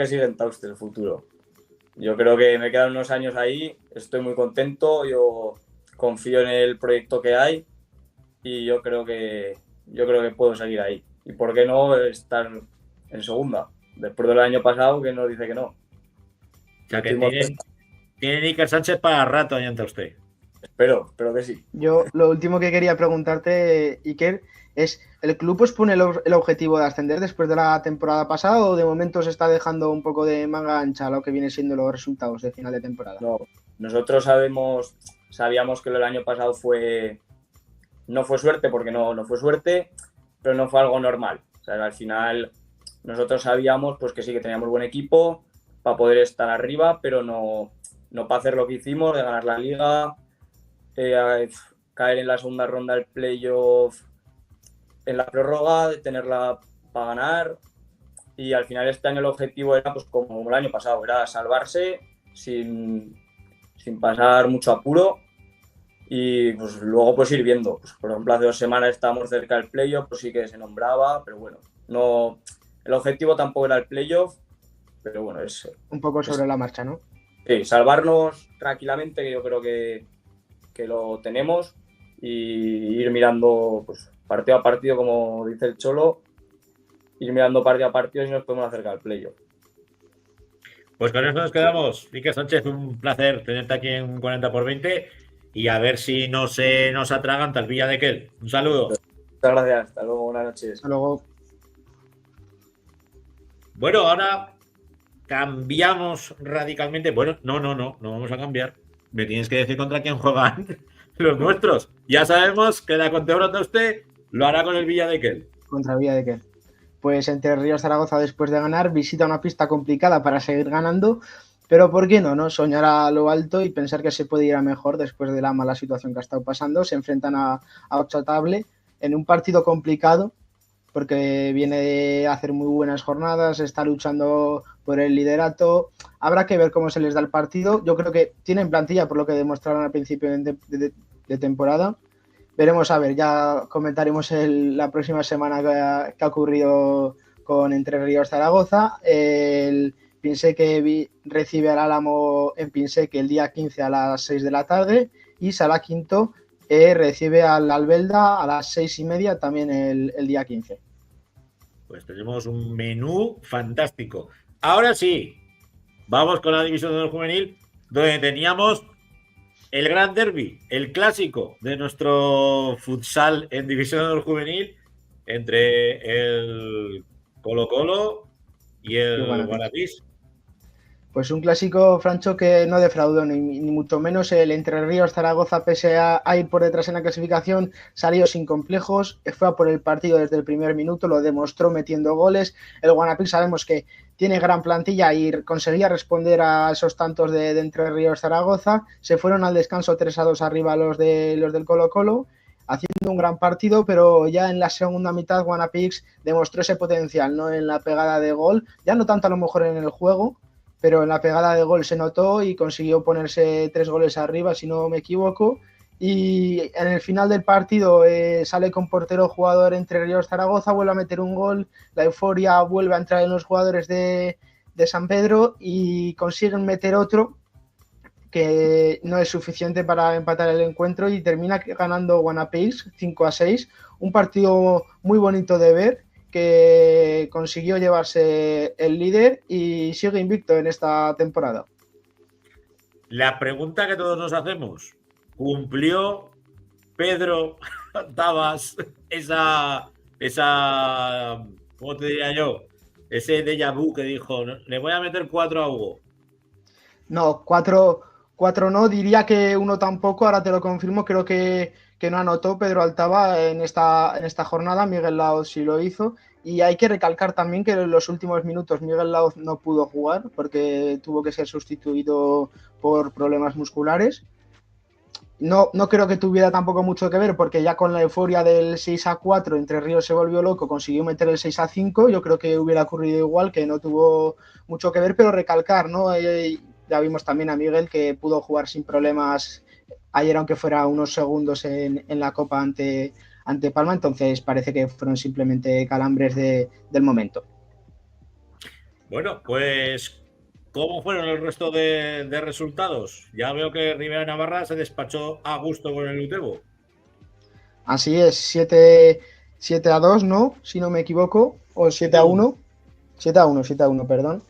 sigue en Tauste el futuro. Yo creo que me quedan unos años ahí, estoy muy contento, yo confío en el proyecto que hay y yo creo que puedo seguir ahí. ¿Y por qué no estar en segunda? Después del año pasado, que nos dice que no. O sea, que tienen Iker Sánchez para rato ahí ante usted. Espero que sí. Yo lo último que quería preguntarte, Iker, es, ¿el club pues pone el objetivo de ascender después de la temporada pasada o de momento se está dejando un poco de manga ancha lo que viene siendo los resultados de final de temporada? No, nosotros sabíamos que lo del año pasado no fue suerte, porque no fue suerte, pero no fue algo normal. O sea, al final nosotros sabíamos pues que sí, que teníamos buen equipo para poder estar arriba, pero no para hacer lo que hicimos, de ganar la liga, caer en la segunda ronda del playoff en la prórroga, de tenerla para ganar. Y al final este año el objetivo era, pues como el año pasado, era salvarse sin pasar mucho apuro y pues luego pues ir viendo. Pues, por ejemplo, hace 2 semanas estábamos cerca del playoff, pues sí que se nombraba, pero bueno, no, el objetivo tampoco era el playoff, pero bueno, es un poco sobre la marcha, ¿no? Sí, salvarnos tranquilamente, que yo creo que lo tenemos, y ir mirando pues partido a partido, como dice el Cholo, ir mirando partido a partido y nos podemos acercar al playoff. Pues con eso nos quedamos. Iker Sánchez, un placer tenerte aquí en 40x20 y a ver si no se nos atraganta el Villadequel. Un saludo. Muchas gracias, hasta luego, buenas noches. Hasta luego. Bueno, ahora cambiamos radicalmente. Bueno, no vamos a cambiar. Me tienes que decir contra quién juegan los nuestros. Ya sabemos que la Contebrota de usted lo hará con el Villadequel. Contra el Villadequel. Pues Entre Ríos Zaragoza, después de ganar, visita una pista complicada para seguir ganando, pero ¿por qué no? Soñar a lo alto y pensar que se puede ir a mejor después de la mala situación que ha estado pasando. Se enfrentan a Ochotable en un partido complicado, porque viene de hacer muy buenas jornadas, está luchando por el liderato. Habrá que ver cómo se les da el partido. Yo creo que tienen plantilla, por lo que demostraron al principio de temporada. Veremos, a ver, ya comentaremos la próxima semana qué ha ocurrido con Entre Ríos Zaragoza. El Pinseque recibe al Álamo en Pinseque el día 15 a las 6 de la tarde y Sala Quinto recibe al Albelda a las 6:30 también el día 15. Pues tenemos un menú fantástico. Ahora sí, vamos con la división de honor juvenil, donde teníamos el gran derbi, el clásico de nuestro futsal en división de honor juvenil entre el Colo-Colo y el Guanapís. Pues un clásico, Francho, que no defraudó ni mucho menos. El Entre Ríos Zaragoza, pese a ir por detrás en la clasificación, salió sin complejos, fue a por el partido desde el primer minuto, lo demostró metiendo goles. El Guanapís sabemos que tiene gran plantilla y conseguía responder a esos tantos de Entre Ríos Zaragoza. Se fueron al descanso 3-2 arriba los del Colo-Colo, haciendo un gran partido, pero ya en la segunda mitad Guanapix demostró ese potencial, ¿no? En la pegada de gol, ya no tanto a lo mejor en el juego, pero en la pegada de gol se notó y consiguió ponerse 3 goles arriba, si no me equivoco. Y en el final del partido sale con portero jugador Entre Ríos Zaragoza, vuelve a meter un gol, la euforia vuelve a entrar en los jugadores de San Pedro y consiguen meter otro que no es suficiente para empatar el encuentro y termina ganando Guanapix 5-6, un partido muy bonito de ver, que consiguió llevarse el líder y sigue invicto en esta temporada. La pregunta que todos nos hacemos, ¿cumplió Pedro Tabas esa ¿cómo te diría yo? Ese déjà vu que dijo, le voy a meter 4 a Hugo? No, 4 no, diría que 1 tampoco, ahora te lo confirmo, creo que no anotó Pedro Altaba en esta jornada, Miguel Laoz sí lo hizo, y hay que recalcar también que en los últimos minutos Miguel Laoz no pudo jugar porque tuvo que ser sustituido por problemas musculares. No creo que tuviera tampoco mucho que ver porque ya con la euforia del 6-4 Entre Ríos se volvió loco, consiguió meter el 6-5, yo creo que hubiera ocurrido igual, que no tuvo mucho que ver, pero recalcar, ¿no? Ya vimos también a Miguel que pudo jugar sin problemas ayer, aunque fuera unos segundos en la Copa ante Palma, entonces parece que fueron simplemente calambres del momento. Bueno, pues ¿cómo fueron el resto de resultados? Ya veo que Rivera Navarra se despachó a gusto con el Utebo. Así es, 7-2, ¿no? Si no me equivoco, o 7-1. 7-1, perdón.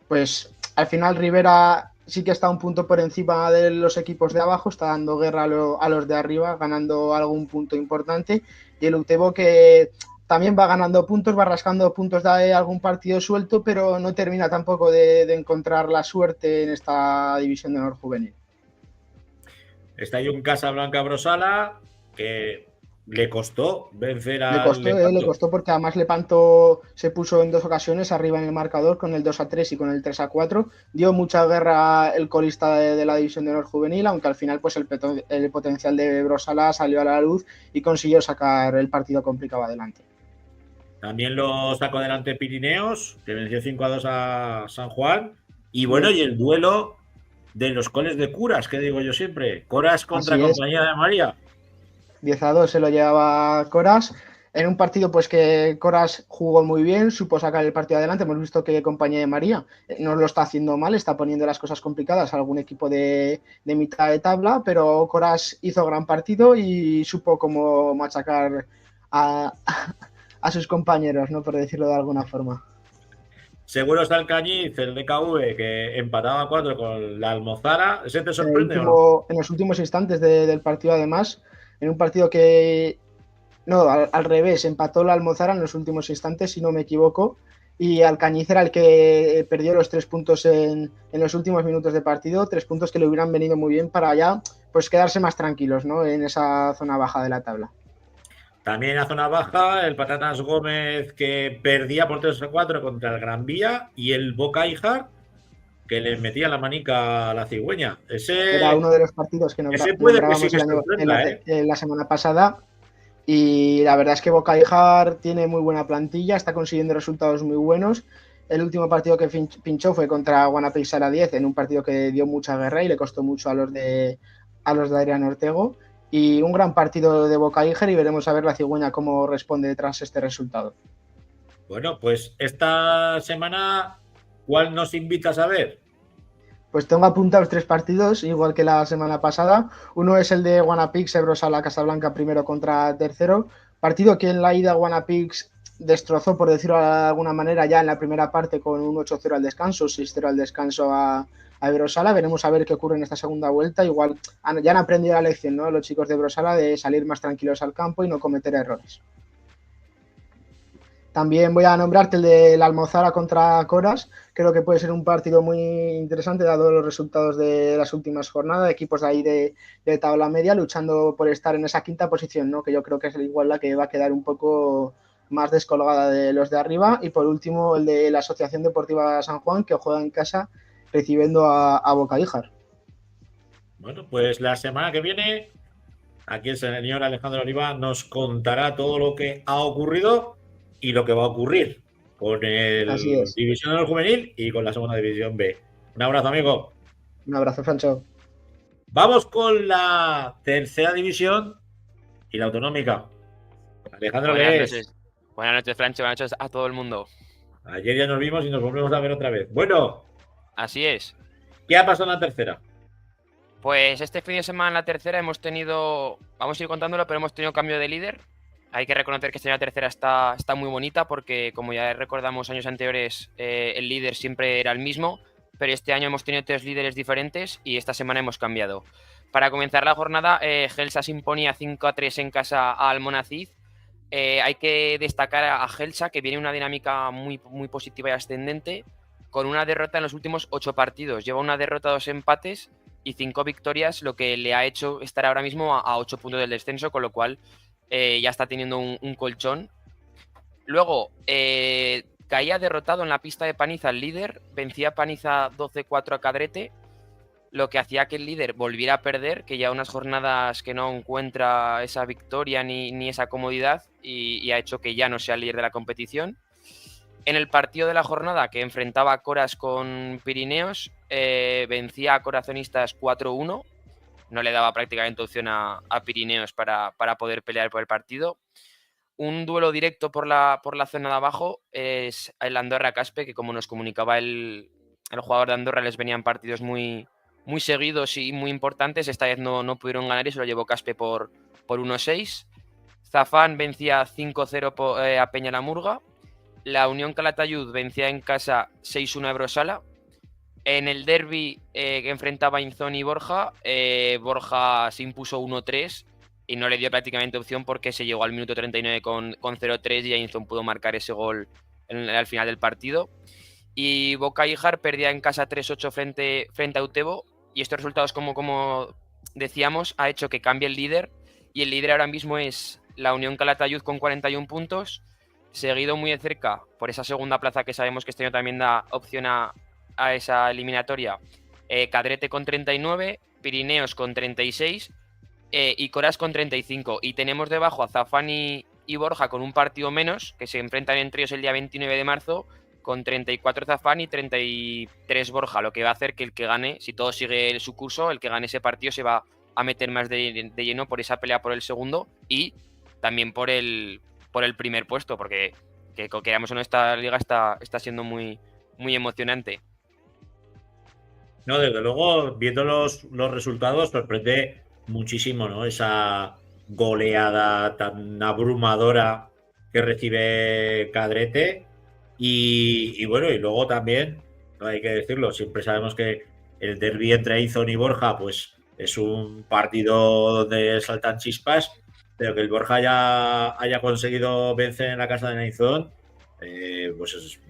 Pues al final Rivera sí que está un punto por encima de los equipos de abajo, está dando guerra a los de arriba, ganando algún punto importante, y el Utebo que también va ganando puntos, va rascando puntos de algún partido suelto, pero no termina tampoco de encontrar la suerte en esta división de honor juvenil. Está ahí un Casablanca Brosala que le costó vencer al Lepanto. Le costó porque además Lepanto se puso en 2 ocasiones arriba en el marcador con el 2-3 y con el 3-4. Dio mucha guerra el colista de la división de honor juvenil, aunque al final pues el potencial de Brosala salió a la luz y consiguió sacar el partido complicado adelante. También lo sacó adelante Pirineos, que venció 5-2 a San Juan. Y bueno, y el duelo de los coles de Curas, que digo yo siempre. Coras contra Compañía de María. 10-2 se lo llevaba Coras, en un partido pues que Coras jugó muy bien, supo sacar el partido adelante. Hemos visto que Compañía de María no lo está haciendo mal, está poniendo las cosas complicadas a algún equipo de mitad de tabla, pero Coras hizo gran partido y supo cómo machacar a sus compañeros, ¿no? Por decirlo de alguna forma. Seguro está el Cañiz, el DKV, que empataba 4 con la Almozara. ¿Ese te sorprende? En los últimos instantes del partido, además, en un partido que... No, al revés, empató la Almozara en los últimos instantes, si no me equivoco, y Alcañiz era el que perdió los 3 puntos en los últimos minutos de partido, 3 puntos que le hubieran venido muy bien para ya pues quedarse más tranquilos, ¿no? En esa zona baja de la tabla. También en la zona baja, el Patatas Gómez, que perdía por 3-4 contra el Gran Vía, y el Boca Ijar, que le metía la manica a la cigüeña. Ese era uno de los partidos que nombrábamos en la semana pasada. Y la verdad es que Boca Ijar tiene muy buena plantilla, está consiguiendo resultados muy buenos. El último partido que pinchó fue contra Guanapix Sala 10, en un partido que dio mucha guerra y le costó mucho a los de Adrián Ortego. Y un gran partido de Boca Ijar, y veremos a ver la cigüeña cómo responde tras este resultado. Bueno, pues esta semana ¿cuál nos invitas a ver? Pues tengo apuntados 3 partidos, igual que la semana pasada. Uno es el de Guanapix, Ebrosala Casablanca, primero contra tercero. Partido que en la ida Guanapix destrozó, por decirlo de alguna manera, ya en la primera parte con un 8-0 al descanso, 6-0 al descanso a Ebrosala. Veremos a ver qué ocurre en esta segunda vuelta. Igual ya han aprendido la lección, ¿no? Los chicos de Ebrosala, de salir más tranquilos al campo y no cometer errores. También voy a nombrarte el de la Almozara contra Coras. Creo que puede ser un partido muy interesante, dado los resultados de las últimas jornadas. Equipos de ahí de tabla media luchando por estar en esa quinta posición, ¿no? Que yo creo que es igual la que va a quedar un poco más descolgada de los de arriba. Y por último, el de la Asociación Deportiva San Juan, que juega en casa recibiendo a Bocadíjar. Bueno, pues la semana que viene, aquí el señor Alejandro Oliva nos contará todo lo que ha ocurrido y lo que va a ocurrir con el División del Juvenil y con la segunda División B. Un abrazo, amigo. Un abrazo, Francho. Vamos con la tercera división y la autonómica. Alejandro, ¿qué es? Buenas noches, Francho. Buenas noches a todo el mundo. Ayer ya nos vimos y nos volvemos a ver otra vez. Bueno. Así es. ¿Qué ha pasado en la tercera? Pues este fin de semana en la tercera hemos tenido, vamos a ir contándolo, pero hemos tenido cambio de líder. Hay que reconocer que esta tercera está muy bonita porque, como ya recordamos años anteriores, el líder siempre era el mismo, pero este año hemos tenido 3 líderes diferentes y esta semana hemos cambiado. Para comenzar la jornada, Gelsa se imponía 5-3 en casa a Almonacid. Hay que destacar a Gelsa, que viene una dinámica muy, muy positiva y ascendente, con una derrota en los últimos 8 partidos. Lleva una derrota, 2 empates y 5 victorias, lo que le ha hecho estar ahora mismo a 8 puntos del descenso, con lo cual ya está teniendo un colchón. Luego, caía derrotado en la pista de Paniza el líder, vencía Paniza 12-4 a Cadrete, lo que hacía que el líder volviera a perder, que ya unas jornadas que no encuentra esa victoria ni esa comodidad y ha hecho que ya no sea el líder de la competición. En el partido de la jornada que enfrentaba a Coras con Pirineos, vencía a Corazonistas 4-1. No le daba prácticamente opción a Pirineos para poder pelear por el partido. Un duelo directo por la zona de abajo es el Andorra-Caspe, que como nos comunicaba el jugador de Andorra, les venían partidos muy, muy seguidos y muy importantes. Esta vez no pudieron ganar y se lo llevó Caspe por 1-6. Zafán vencía 5-0 a Peñalamurga. La Unión Calatayud vencía en casa 6-1 a Ebrosala. En el derbi que enfrentaba Inzón y Borja, Borja se impuso 1-3 y no le dio prácticamente opción porque se llegó al minuto 39 con 0-3 y Inzón pudo marcar ese gol al final del partido. Y Bocadíjar perdía en casa 3-8 frente a Utebo, y estos resultados, como decíamos, ha hecho que cambie el líder, y el líder ahora mismo es la Unión Calatayud con 41 puntos, seguido muy de cerca por esa segunda plaza que sabemos que este año también da opción a esa eliminatoria, Cadrete con 39, Pirineos con 36 y Coras con 35. Y tenemos debajo a Zafán y Borja con un partido menos, que se enfrentan entre ellos el día 29 de marzo, con 34 Zafán y 33 Borja, lo que va a hacer que el que gane, si todo sigue su curso, el que gane ese partido se va a meter más de lleno por esa pelea por el segundo y también por el primer puesto, porque que queramos o no, esta liga está siendo muy, muy emocionante. No, desde luego, viendo los resultados, sorprende muchísimo, ¿no? Esa goleada tan abrumadora que recibe Cadrete. Y bueno, y luego también, no hay que decirlo, siempre sabemos que el derbi entre Inzón y Borja, pues es un partido donde saltan chispas, pero que el Borja haya conseguido vencer en la casa de Inzón, pues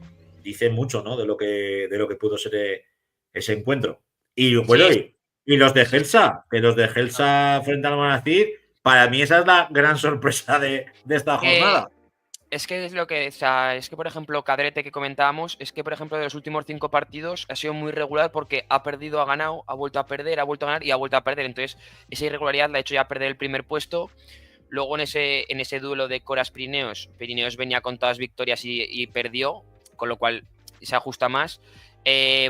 dice mucho, ¿no? De lo que pudo ser ese encuentro. Y bueno, sí. y los de Gelsa, que los de Gelsa frente al Monacid, para mí esa es la gran sorpresa de esta jornada. Es que es lo que, o sea, es que por ejemplo, Cadrete que comentábamos, es que por ejemplo de los últimos 5 partidos ha sido muy irregular porque ha perdido, ha ganado, ha vuelto a perder, ha vuelto a ganar y ha vuelto a perder. Entonces, esa irregularidad la ha hecho ya perder el primer puesto. Luego en ese duelo de Coras Pirineos venía con todas victorias y perdió, con lo cual se ajusta más.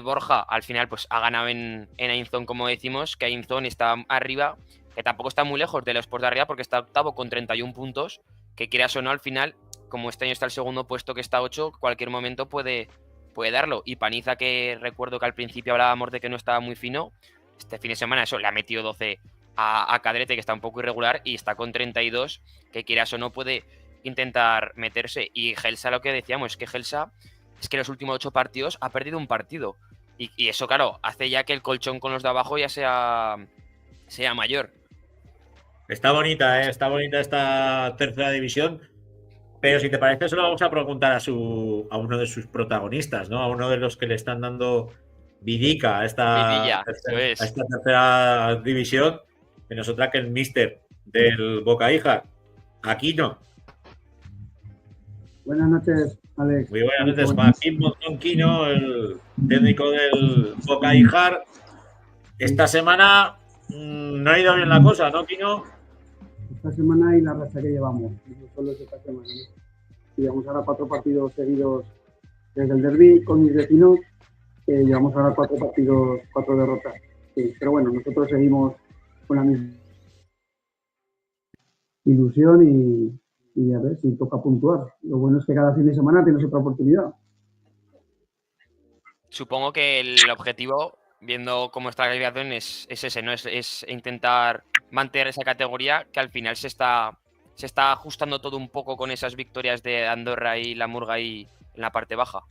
Borja al final pues ha ganado en Ainzón, como decimos, que Ainzón está arriba, que tampoco está muy lejos de los por de arriba porque está octavo con 31 puntos, que quieras o no al final, como este año está el segundo puesto que está 8, cualquier momento puede puede darlo. Y Paniza, que recuerdo que al principio hablábamos de que no estaba muy fino, este fin de semana le ha metido 12 a Cadrete, que está un poco irregular, y está con 32, que quieras o no puede intentar meterse. Y Gelsa, lo que decíamos, es que Gelsa es que en los últimos 8 partidos ha perdido un partido. Y eso, claro, hace ya que el colchón con los de abajo ya sea mayor. Está bonita, ¿eh? Está bonita esta tercera división. Pero si te parece, se lo vamos a preguntar a uno de sus protagonistas, ¿no? A uno de los que le están dando vidica a esta tercera división, que no es otra que el míster del Boca Hija, Aquino. Buenas noches, Alex. Muy buenas noches, Joaquín Monzón Quino, el técnico del Boca Ijar. Esta semana no ha ido bien la cosa, ¿no, Quino? Esta semana y la racha que llevamos, no solo es esta semana, ¿no? Llevamos ahora 4 partidos seguidos desde el derbi con mis vecinos, llevamos ahora 4 partidos, 4 derrotas. Sí, pero bueno, nosotros seguimos con la misma ilusión y a ver si toca puntuar. Lo bueno es que cada fin de semana tienes otra oportunidad. Supongo que el objetivo, viendo cómo está la clasificación, es ese, ¿no? Es intentar mantener esa categoría, que al final se está ajustando todo un poco con esas victorias de Andorra y la Murga ahí en la parte baja.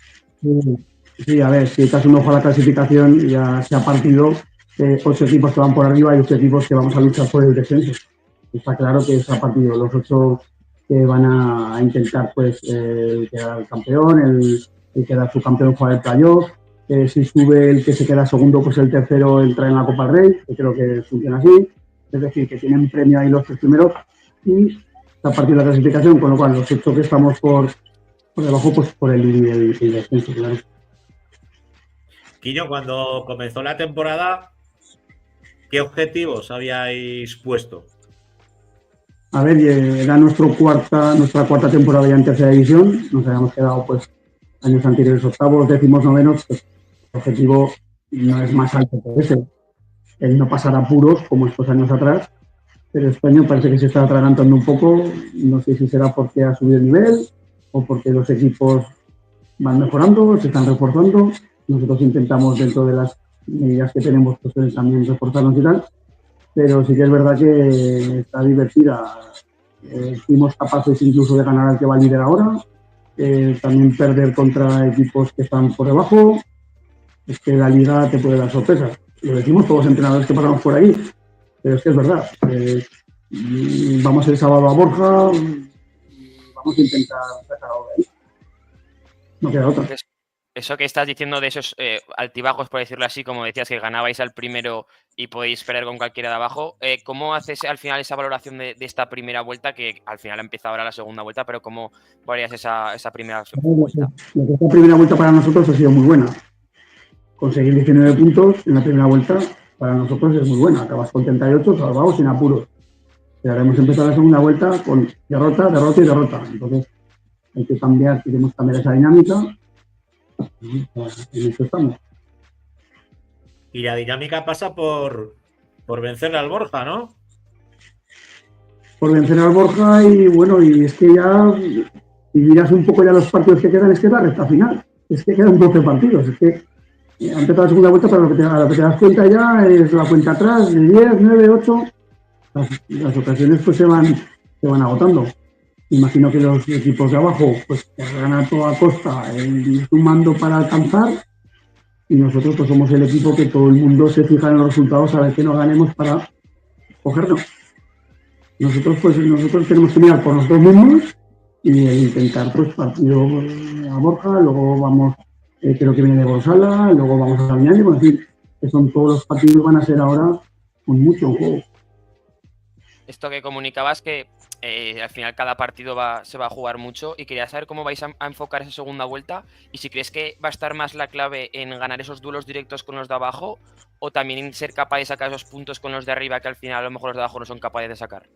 Sí, a ver, si echas un ojo a la clasificación, ya se ha partido 8 equipos que van por arriba y 8 equipos que vamos a luchar por el descenso. Está claro que se ha partido los 8 que van a intentar pues quedar el campeón, el quedar subcampeón jugar el playoff. Si sube el que se queda segundo, pues el tercero entra en la Copa del Rey, que creo que funciona así. Es decir, que tienen premio ahí los 3 primeros y se ha partido la clasificación, con lo cual los 8 que estamos por debajo, pues por el descenso, claro. Quino, cuando comenzó la temporada, ¿qué objetivos habíais puesto? A ver, era nuestra cuarta temporada ya en tercera división. Nos habíamos quedado pues años anteriores octavos, décimos, novenos. Pues, el objetivo no es más alto que ese. El no pasar apuros como estos años atrás. Pero este año parece que se está atragantando un poco. No sé si será porque ha subido el nivel o porque los equipos van mejorando, se están reforzando. Nosotros intentamos, dentro de las medidas que tenemos, pues también reforzarnos y tal. Pero sí que es verdad que está divertida. Fuimos capaces incluso de ganar al que va a líder ahora, también perder contra equipos que están por debajo. Es que la liga te puede dar sorpresas. Lo decimos todos los entrenadores que pasamos por ahí, pero es que es verdad. Vamos el sábado a Borja, vamos a intentar sacar algo de ahí. No queda otra. Eso que estás diciendo de esos altibajos, por decirlo así, como decías que ganabais al primero y podéis perder con cualquiera de abajo, ¿cómo haces al final esa valoración de esta primera vuelta, que al final ha empezado ahora la segunda vuelta, pero cómo valorías esa primera vuelta? La primera vuelta para nosotros ha sido muy buena. Conseguir 19 puntos en la primera vuelta para nosotros es muy buena. Acabas con 38, salvados sin apuros. Y ahora hemos empezado la segunda vuelta con derrota, derrota y derrota. Entonces hay que cambiar, queremos cambiar esa dinámica. En eso estamos. Y la dinámica pasa por vencer al Borja, ¿no? Por vencer al Borja y bueno, y es que ya, y miras un poco ya los partidos que quedan, es que es la recta final. Es que quedan 12 partidos. Es que ha empezado la segunda vuelta, pero a lo que te das cuenta ya es la cuenta atrás de 10, 9, 8. Las ocasiones pues se van agotando. Imagino que los equipos de abajo pues querrán a toda costa ir sumando para alcanzar, y nosotros pues somos el equipo que todo el mundo se fija en los resultados a ver que no ganemos para cogernos. Nosotros tenemos que mirar por nosotros mismos y intentar pues partido a Borja, luego vamos, creo que viene de Gonzala, luego vamos a Damián, es decir, que son todos los partidos que van a ser ahora con mucho juego. Esto que comunicabas que al final cada partido se va a jugar mucho, y quería saber cómo vais a enfocar esa segunda vuelta y si crees que va a estar más la clave en ganar esos duelos directos con los de abajo o también en ser capaz de sacar esos puntos con los de arriba que al final a lo mejor los de abajo no son capaces de sacar.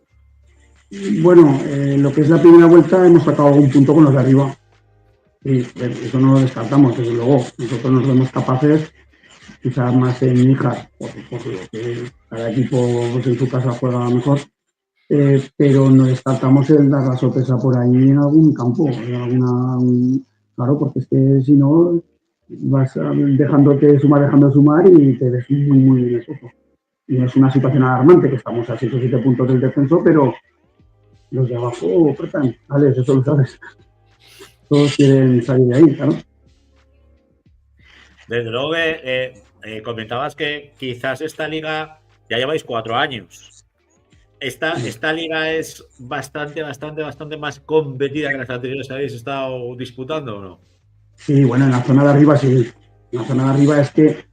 Bueno, lo que es la primera vuelta hemos sacado algún punto con los de arriba. Sí, eso no lo descartamos, desde luego. Nosotros nos vemos capaces, quizás más en Níjar, porque cada equipo pues, en su casa juega mejor. Pero no descartamos el dar la sorpresa por ahí en algún campo, claro, porque es que si no, vas dejando de sumar y te ves muy, muy bien eso. Y no es una situación alarmante, que estamos a 6 o 7 puntos del descenso, pero los de abajo apretan. Vale, eso lo sabes. Todos quieren salir de ahí, claro. Desde luego comentabas que quizás esta liga ya lleváis 4 años. Esta liga es bastante más competida que las anteriores que habéis estado disputando, ¿o no? Sí, bueno, en la zona de arriba sí. En la zona de arriba es que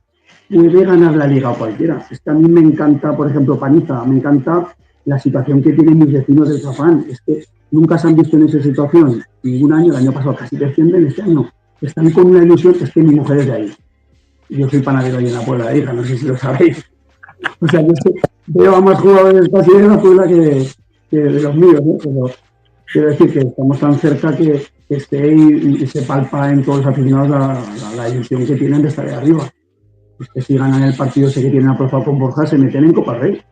puede ganar la liga cualquiera. Es que a mí me encanta, por ejemplo, Paniza, me encanta la situación que tienen mis vecinos del Zafán. Es que nunca se han visto en esa situación. Ningún año, el año pasado casi descienden, este año están con una ilusión, es que mi mujer es de ahí. Yo soy panadero ahí en la Puebla de Hija, no sé si lo sabéis. O sea, yo veo a más jugadores casi de la Puebla que de los míos, ¿no? Pero quiero decir que estamos tan cerca que esté y se palpa en todos los aficionados la ilusión que tienen de estar ahí arriba. Es que si ganan el partido ese que tienen aprobado con Borja, se meten en Copa Rey.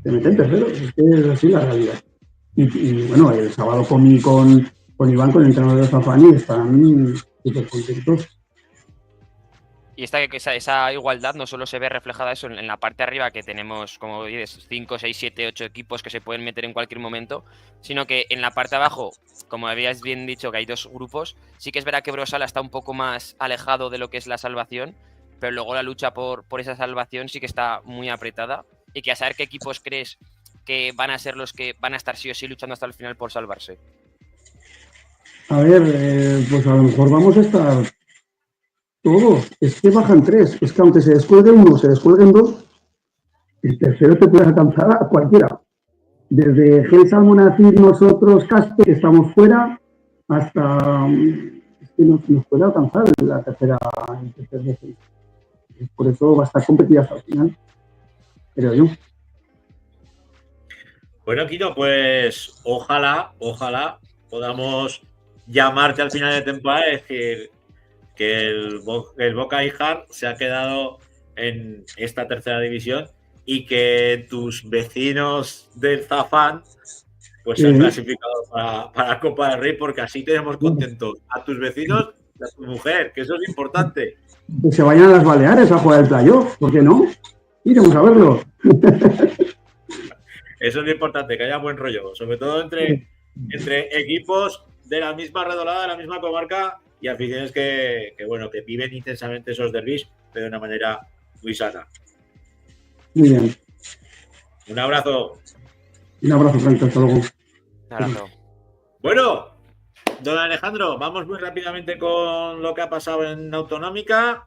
Se meten terceros. Es que es así la realidad. Y bueno, el sábado comí con Iván, con el entrenador de Zafán, y están súper contentos. Y esa igualdad no solo se ve reflejada eso en la parte de arriba, que tenemos, como dices, 5, 6, 7, 8 equipos que se pueden meter en cualquier momento, sino que en la parte de abajo, como habías bien dicho, que hay 2 grupos, sí que es verdad que Brosala está un poco más alejado de lo que es la salvación, pero luego la lucha por esa salvación sí que está muy apretada, y que a saber qué equipos crees que van a ser los que van a estar sí o sí luchando hasta el final por salvarse. A ver, pues a lo mejor vamos a estar todos. Es que bajan 3. Es que aunque se descuelgue uno, se descuelguen 2, el tercero te puede alcanzar a cualquiera. Desde Gel Salmonacid, nosotros, Caspe, que estamos fuera, hasta es que nos puede alcanzar la tercera veces. Por eso va a estar competida hasta el final, creo yo. Bueno, Quito, pues ojalá podamos llamarte al final de temporada y decir que el Boca Ijar se ha quedado en esta tercera división y que tus vecinos del Zafán pues se han clasificado para Copa del Rey, porque así tenemos contentos a tus vecinos y a tu mujer, que eso es importante. Que se vayan a las Baleares a jugar el playoff, ¿por qué no? Iremos a verlo. Eso es lo importante, que haya buen rollo, sobre todo entre equipos de la misma redolada, de la misma comarca, y aficiones que viven intensamente esos derbis, pero de una manera muy sana. Muy bien. Un abrazo. Un abrazo, Franco, hasta luego. Un abrazo. Bueno, don Alejandro, vamos muy rápidamente con lo que ha pasado en Autonómica.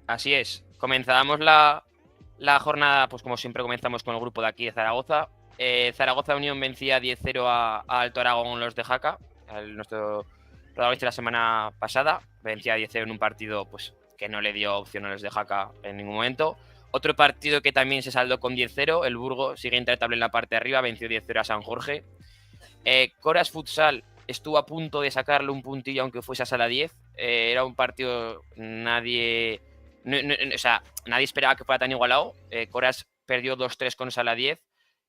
Así es. Comenzábamos la jornada, pues como siempre comenzamos con el grupo de aquí de Zaragoza. Zaragoza Unión vencía 10-0 a Alto Aragón, los de Jaca, nuestro protagonista de la semana pasada. Vencía 10-0 en un partido pues que no le dio opción a los de Jaca en ningún momento. Otro partido que también se saldó con 10-0, el Burgo sigue intratable en la parte de arriba, venció 10-0 a San Jorge. Coras Futsal estuvo a punto de sacarle un puntillo aunque fuese a sala 10. Era un partido nadie esperaba que fuera tan igualado. Coras perdió 2-3 con sala 10.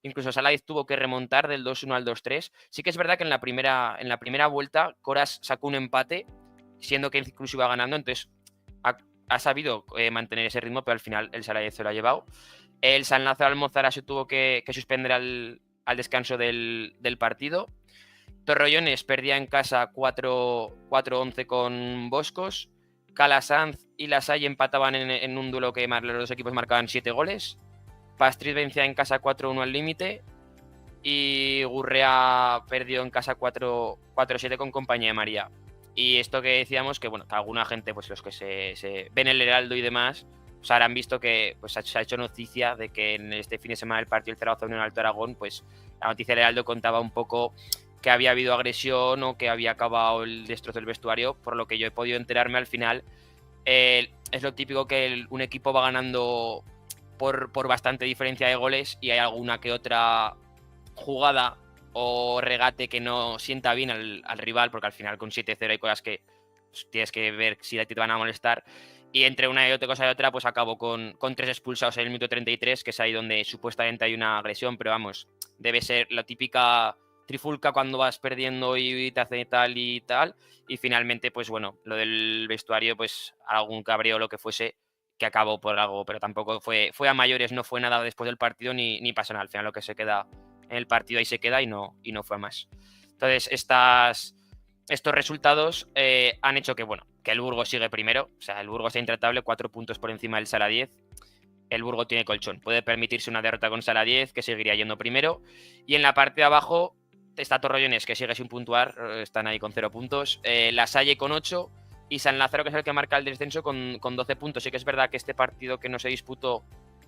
Incluso sala 10 tuvo que remontar del 2-1 al 2-3. Sí que es verdad que en la primera vuelta Coras sacó un empate, siendo que incluso iba ganando, entonces ha sabido mantener ese ritmo, pero al final el sala 10 se lo ha llevado. El San Lázaro Almozara se tuvo que suspender al descanso del partido. Torrellones perdía en casa 4-11 con Boscos. Calasanz y La Salle empataban en un duelo que los dos equipos marcaban 7 goles. Pastriz vencía en casa 4-1 al límite. Y Gurrea perdió en casa 4-7 con Compañía de María. Y esto que decíamos, que bueno, que alguna gente, pues los que se ven el Heraldo y demás, pues habrán visto que pues, se ha hecho noticia de que en este fin de semana del partido del Zaragoza Unión Alto Aragón, pues la noticia del Heraldo contaba un poco que había habido agresión o que había acabado el destrozo del vestuario. Por lo que yo he podido enterarme al final, es lo típico que un equipo va ganando por bastante diferencia de goles y hay alguna que otra jugada o regate que no sienta bien al rival, porque al final con 7-0 hay cosas que pues, tienes que ver si te van a molestar. Y entre una y otra cosa y otra, pues acabó con 3 expulsados en el minuto 33, que es ahí donde supuestamente hay una agresión, pero vamos, debe ser la típica trifulca cuando vas perdiendo y te hace tal y tal. Y finalmente, pues bueno, lo del vestuario, pues algún cabreo o lo que fuese, que acabó por algo, pero tampoco fue a mayores, no fue nada después del partido ni pasa nada. Al final lo que se queda en el partido ahí se queda y no fue a más. Entonces, estos resultados han hecho que, bueno, que el Burgos sigue primero. O sea, el Burgos es intratable, 4 puntos por encima del Sala 10. El Burgos tiene colchón. Puede permitirse una derrota con Sala 10, que seguiría yendo primero. Y en la parte de abajo está Torrellones, que sigue sin puntuar. Están ahí con 0 puntos. La Salle con 8. Y San Lázaro, que es el que marca el descenso, con 12 puntos. Sí que es verdad que este partido que no se disputó,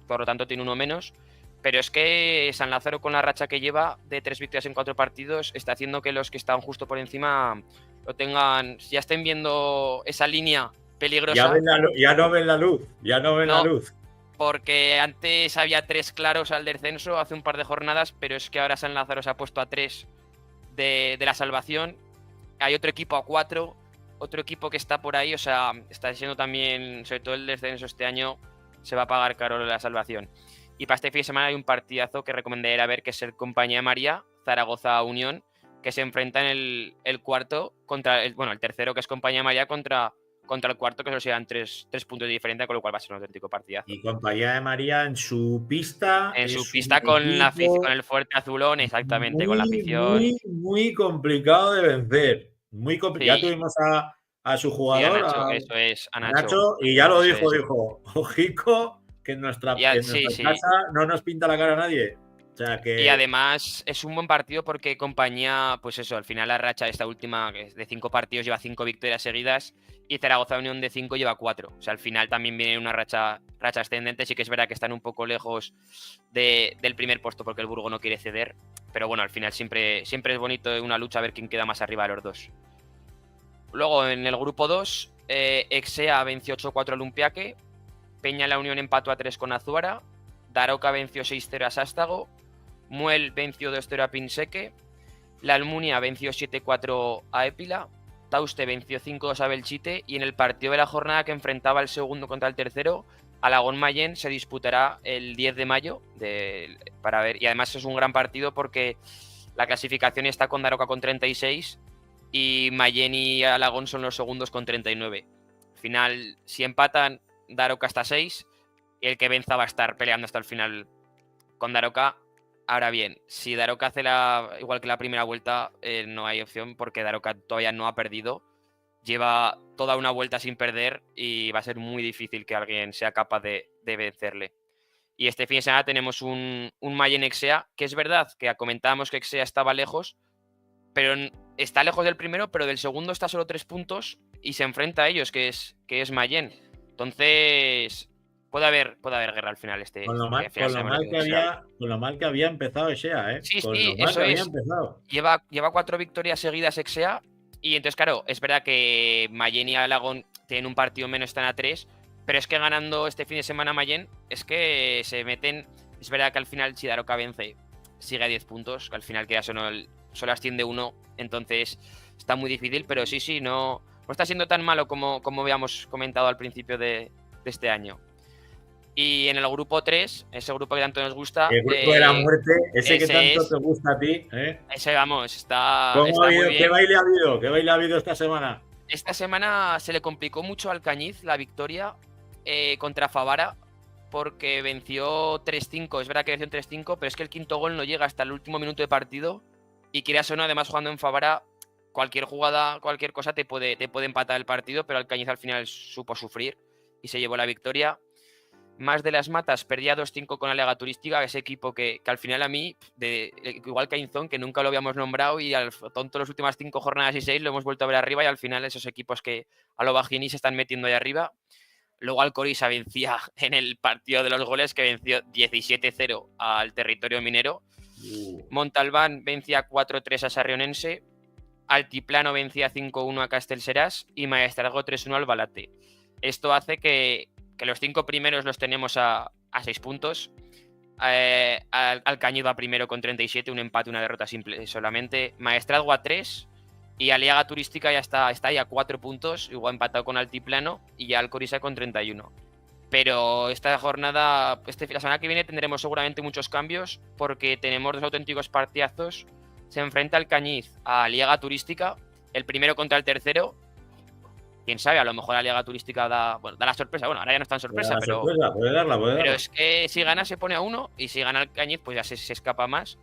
por lo tanto, tiene uno menos. Pero es que San Lázaro, con la racha que lleva de 3 victorias en 4 partidos, está haciendo que los que están justo por encima lo tengan, ya estén viendo esa línea peligrosa. Ya no ven la luz. La luz. Porque antes había 3 claros al descenso hace un par de jornadas, pero es que ahora San Lázaro se ha puesto a 3 de la salvación. Hay otro equipo a 4, otro equipo que está por ahí, o sea, está siendo también, sobre todo el descenso este año, se va a pagar caro la salvación. Y para este fin de semana hay un partidazo que recomendaría ver, que es el Compañía María, Zaragoza Unión, que se enfrenta en el cuarto contra el tercero, que es Compañía María, contra el cuarto, que solo sean 3 puntos de diferencia, con lo cual va a ser un auténtico partidazo. Y Compañía de María en su pista. En su pista con el fuerte azulón, exactamente, con la afición. Muy complicado de vencer. Muy complicado. Sí. Ya tuvimos a su jugador, sí, a Nacho, eso es, a Nacho, y ya lo dijo, ojico, que en nuestra casa no nos pinta la cara a nadie. O sea que... Y además es un buen partido porque Compañía, pues eso, al final la racha esta última de 5 partidos lleva 5 victorias seguidas y Zaragoza Unión de 5 lleva 4. O sea, al final también viene una racha ascendente. Sí que es verdad que están un poco lejos del primer puesto porque el Burgo no quiere ceder. Pero bueno, al final siempre es bonito una lucha a ver quién queda más arriba de los dos. Luego en el grupo 2, Exea venció 8-4 al Olympiaque, Peña La Unión empató a 3 con Azuara, Daroca venció 6-0 a Sástago, Muel venció 2-0 a Pinseque, La Almunia venció 7-4 a Épila, Tauste venció 5-2 a Belchite, y en el partido de la jornada que enfrentaba el segundo contra el tercero, Alagón-Mayén, se disputará el 10 de mayo para ver. Y además es un gran partido porque la clasificación está con Daroca con 36 y Mayén y Alagón son los segundos con 39. Al final, si empatan, Daroca está 6 y el que venza va a estar peleando hasta el final con Daroca. Ahora bien, si Daroca hace igual que la primera vuelta, no hay opción porque Daroca todavía no ha perdido. Lleva toda una vuelta sin perder y va a ser muy difícil que alguien sea capaz de vencerle. Y este fin de semana tenemos un Mayén Exea, que es verdad que comentábamos que Exea estaba lejos, pero está lejos del primero, pero del segundo está solo 3 puntos y se enfrenta a ellos, que es Mayén. Entonces puede haber guerra al final. Con lo mal que había empezado Exea, ¿eh? Sí, eso es. Lleva 4 victorias seguidas Exea. Y entonces, claro, es verdad que Mayén y Alagón tienen un partido menos, están a 3, pero es que ganando este fin de semana Mayén, es que se meten. Es verdad que al final, si Daroca vence, sigue a 10 puntos, que al final queda solo asciende 1, entonces está muy difícil, pero sí, no está siendo tan malo como habíamos comentado al principio de este año. Y en el grupo 3, ese grupo que tanto nos gusta... El grupo de la muerte, ese que tanto te gusta a ti. Ese, vamos, está muy bien. ¿Qué baile ha habido esta semana? Esta semana se le complicó mucho al Cañiz la victoria contra Favara, porque venció 3-5. Es verdad que venció 3-5, pero es que el quinto gol no llega hasta el último minuto de partido. Y quieras o no, además jugando en Favara, cualquier jugada, cualquier cosa te puede empatar el partido, pero el Cañiz al final supo sufrir y se llevó la victoria. Más de las Matas perdía 2-5 con Alega Turística, ese equipo que al final a mí, igual que Ainzón, que nunca lo habíamos nombrado y al tonto las últimas 5 jornadas y 6 lo hemos vuelto a ver arriba, y al final esos equipos que a lo Bajini se están metiendo ahí arriba. Luego Alcorisa vencía en el partido de los goles, que venció 17-0 al Territorio Minero. Montalbán vencía 4-3 a Sarrionense. Altiplano vencía 5-1 a Castellserás y Maestrazgo 3-1 al Balate. Esto hace que los 5 primeros los tenemos a 6 puntos. Al Cañido a primero con 37, un empate, una derrota simple solamente. Maestrazgo a 3 y Aliaga Turística ya está ahí a 4 puntos, igual empatado con Altiplano, y ya Alcorisa con 31. Pero esta jornada, la semana que viene tendremos seguramente muchos cambios porque tenemos 2 auténticos partidazos se enfrenta el Cañiz a Liga Turística, el primero contra el tercero. Quién sabe, a lo mejor la Liga Turística da la sorpresa. Bueno, ahora ya no es tan sorpresa, pero puede darla. pero es que si gana se pone a 1 y si gana el Cañiz, pues ya se escapa más.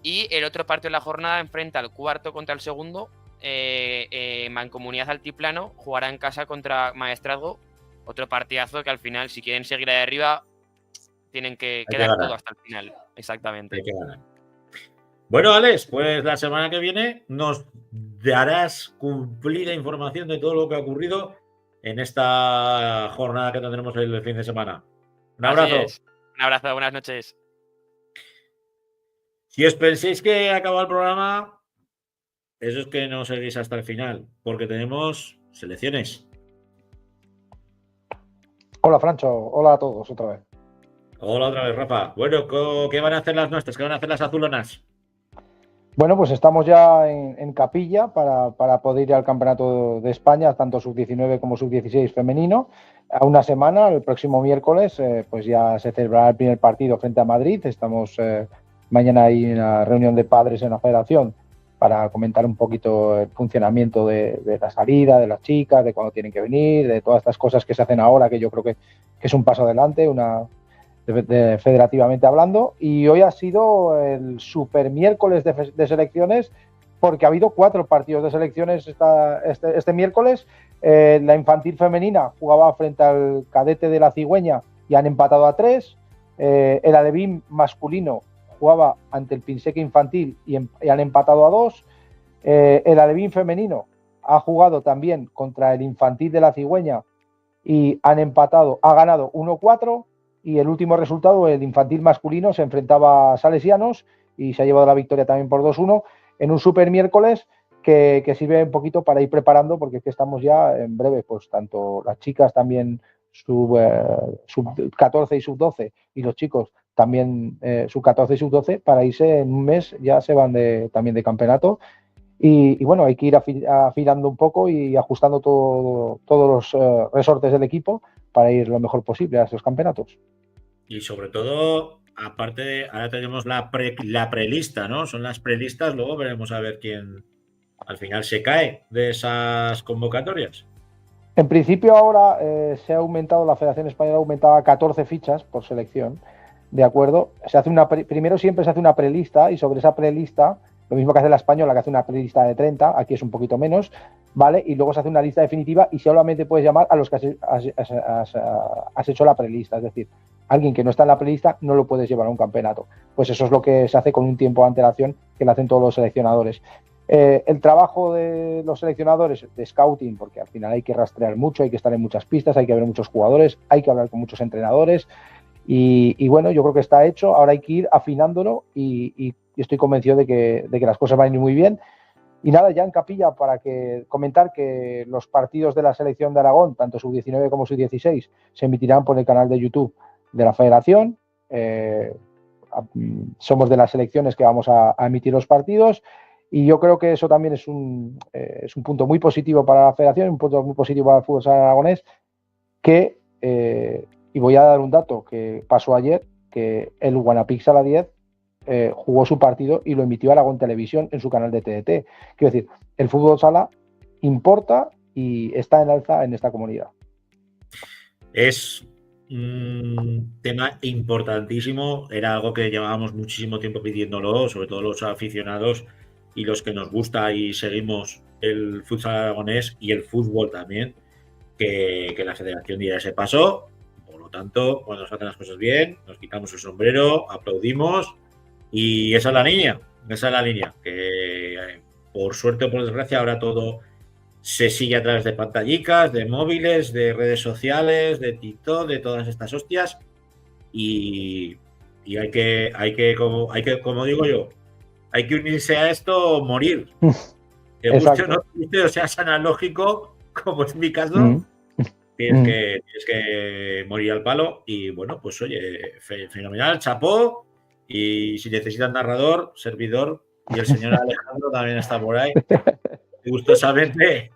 Y el otro partido de la jornada enfrenta al cuarto contra el segundo. Mancomunidad Altiplano jugará en casa contra Maestrazgo. Otro partidazo que al final, si quieren seguir ahí arriba, tienen que dar todo hasta el final. Exactamente. Hay que ganar. Bueno, Alex, pues la semana que viene nos darás cumplida información de todo lo que ha ocurrido en esta jornada que tendremos el fin de semana. Un abrazo. Un abrazo, buenas noches. Si os penséis que acaba el programa, eso es que no seguís hasta el final, porque tenemos selecciones. Hola, Francho. Hola a todos otra vez. Hola otra vez, Rafa. Bueno, ¿qué van a hacer las nuestras? ¿Qué van a hacer las azulonas? Bueno, pues estamos ya en capilla para poder ir al Campeonato de España, tanto sub-19 como sub-16 femenino. A una semana, el próximo miércoles, pues ya se celebrará el primer partido frente a Madrid. Estamos mañana ahí en la reunión de padres en la federación para comentar un poquito el funcionamiento de la salida, de las chicas, de cuándo tienen que venir, de todas estas cosas que se hacen ahora, que yo creo que es un paso adelante, federativamente hablando. Y hoy ha sido el super miércoles de selecciones, porque ha habido 4 partidos de selecciones este miércoles. La infantil femenina jugaba frente al cadete de la Cigüeña y han empatado a 3. El alevín masculino jugaba ante el Pinseque infantil y han empatado a 2. El alevín femenino ha jugado también contra el infantil de la Cigüeña y ha ganado 1-4. Y el último resultado, el infantil masculino, se enfrentaba a Salesianos y se ha llevado la victoria también por 2-1 en un super miércoles que sirve un poquito para ir preparando, porque es que estamos ya en breve, pues tanto las chicas también sub 14 y sub 12 y los chicos también sub 14 y sub 12, para irse en un mes, ya se van también de campeonato. Y bueno, hay que ir afilando un poco y ajustando todos los resortes del equipo para ir lo mejor posible a esos campeonatos. Y sobre todo, aparte, ahora tenemos la prelista, ¿no? Son las prelistas, luego veremos a ver quién al final se cae de esas convocatorias. En principio ahora se ha aumentado, la Federación Española ha aumentado a 14 fichas por selección, ¿de acuerdo? Primero siempre se hace una prelista y sobre esa prelista, lo mismo que hace la española, que hace una prelista de 30, aquí es un poquito menos, ¿vale? Y luego se hace una lista definitiva y solamente puedes llamar a los que has hecho la prelista. Es decir, alguien que no está en la prelista no lo puedes llevar a un campeonato. Pues eso es lo que se hace con un tiempo de antelación que lo hacen todos los seleccionadores. El trabajo de los seleccionadores de scouting, porque al final hay que rastrear mucho, hay que estar en muchas pistas, hay que ver muchos jugadores, hay que hablar con muchos entrenadores y bueno, yo creo que está hecho. Ahora hay que ir afinándolo y estoy convencido de que las cosas van a ir muy bien. Y nada, ya en capilla para comentar que los partidos de la selección de Aragón, tanto sub-19 como sub-16, se emitirán por el canal de YouTube de la Federación. Somos de las selecciones que vamos a emitir los partidos y yo creo que eso también es un punto muy positivo para la Federación, un punto muy positivo para el fútbol aragonés, y voy a dar un dato que pasó ayer, que el Guanapix Sala 10 jugó su partido y lo emitió Aragón Televisión en su canal de TDT. Quiero decir, el fútbol sala importa y está en alza en esta comunidad. Es un tema importantísimo, era algo que llevábamos muchísimo tiempo pidiéndolo, sobre todo los aficionados y los que nos gusta y seguimos el futsal aragonés y el fútbol también, que la federación diera ese paso. Por lo tanto, cuando se hacen las cosas bien, nos quitamos el sombrero, aplaudimos. Y esa es la línea, que por suerte o por desgracia ahora todo se sigue a través de pantallicas, de móviles, de redes sociales, de TikTok, de todas estas hostias y hay que, como digo yo, hay que unirse a esto o morir. Que guste o no guste, o seas analógico, como es mi caso, tienes que morir al palo y bueno, pues oye, fenomenal, chapó. Y si necesitan narrador, servidor, y el señor Alejandro también está por ahí, gustosamente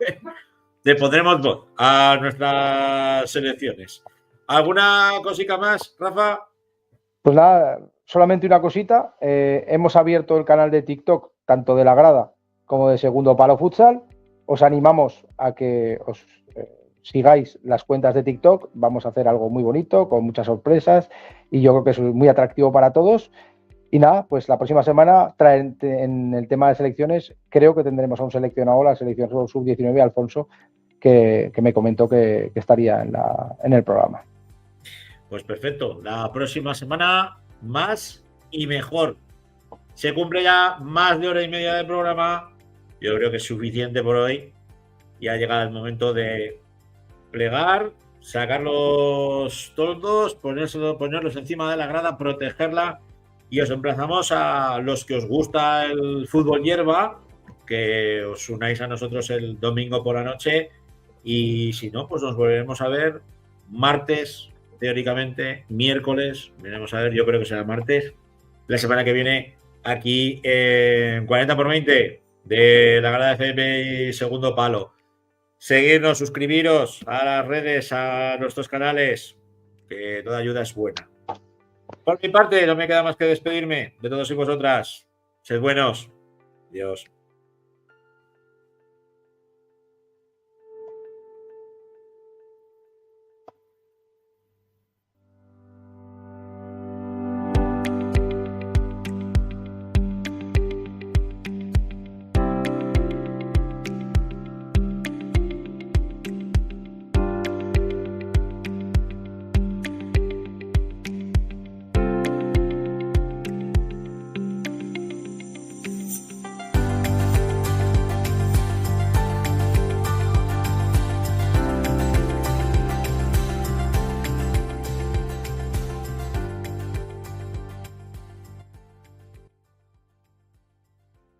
le pondremos voz a nuestras selecciones. ¿Alguna cosita más, Rafa? Pues nada, solamente una cosita. Hemos abierto el canal de TikTok tanto de la grada como de Segundo Palo Futsal. Os animamos a que os sigáis las cuentas de TikTok. Vamos a hacer algo muy bonito, con muchas sorpresas, y yo creo que es muy atractivo para todos. Y nada, pues la próxima semana en el tema de selecciones creo que tendremos a un seleccionado, la selección sub-19, Alfonso, que me comentó que estaría en el programa. Pues perfecto, la próxima semana más y mejor. Se cumple ya más de hora y media de programa. Yo creo que es suficiente por hoy. Ya ha llegado el momento de plegar, sacar los toldos, ponerlos encima de la grada, protegerla, y os emplazamos a los que os gusta el fútbol hierba, que os unáis a nosotros el domingo por la noche, y si no, pues nos volveremos a ver martes, teóricamente, miércoles, veremos a ver, yo creo que será martes, la semana que viene, aquí en 40x20 de la grada de FP y Segundo Palo. Seguirnos, suscribiros a las redes, a nuestros canales, que toda ayuda es buena. Por mi parte, no me queda más que despedirme de todos y vosotras. Sed buenos. Adiós.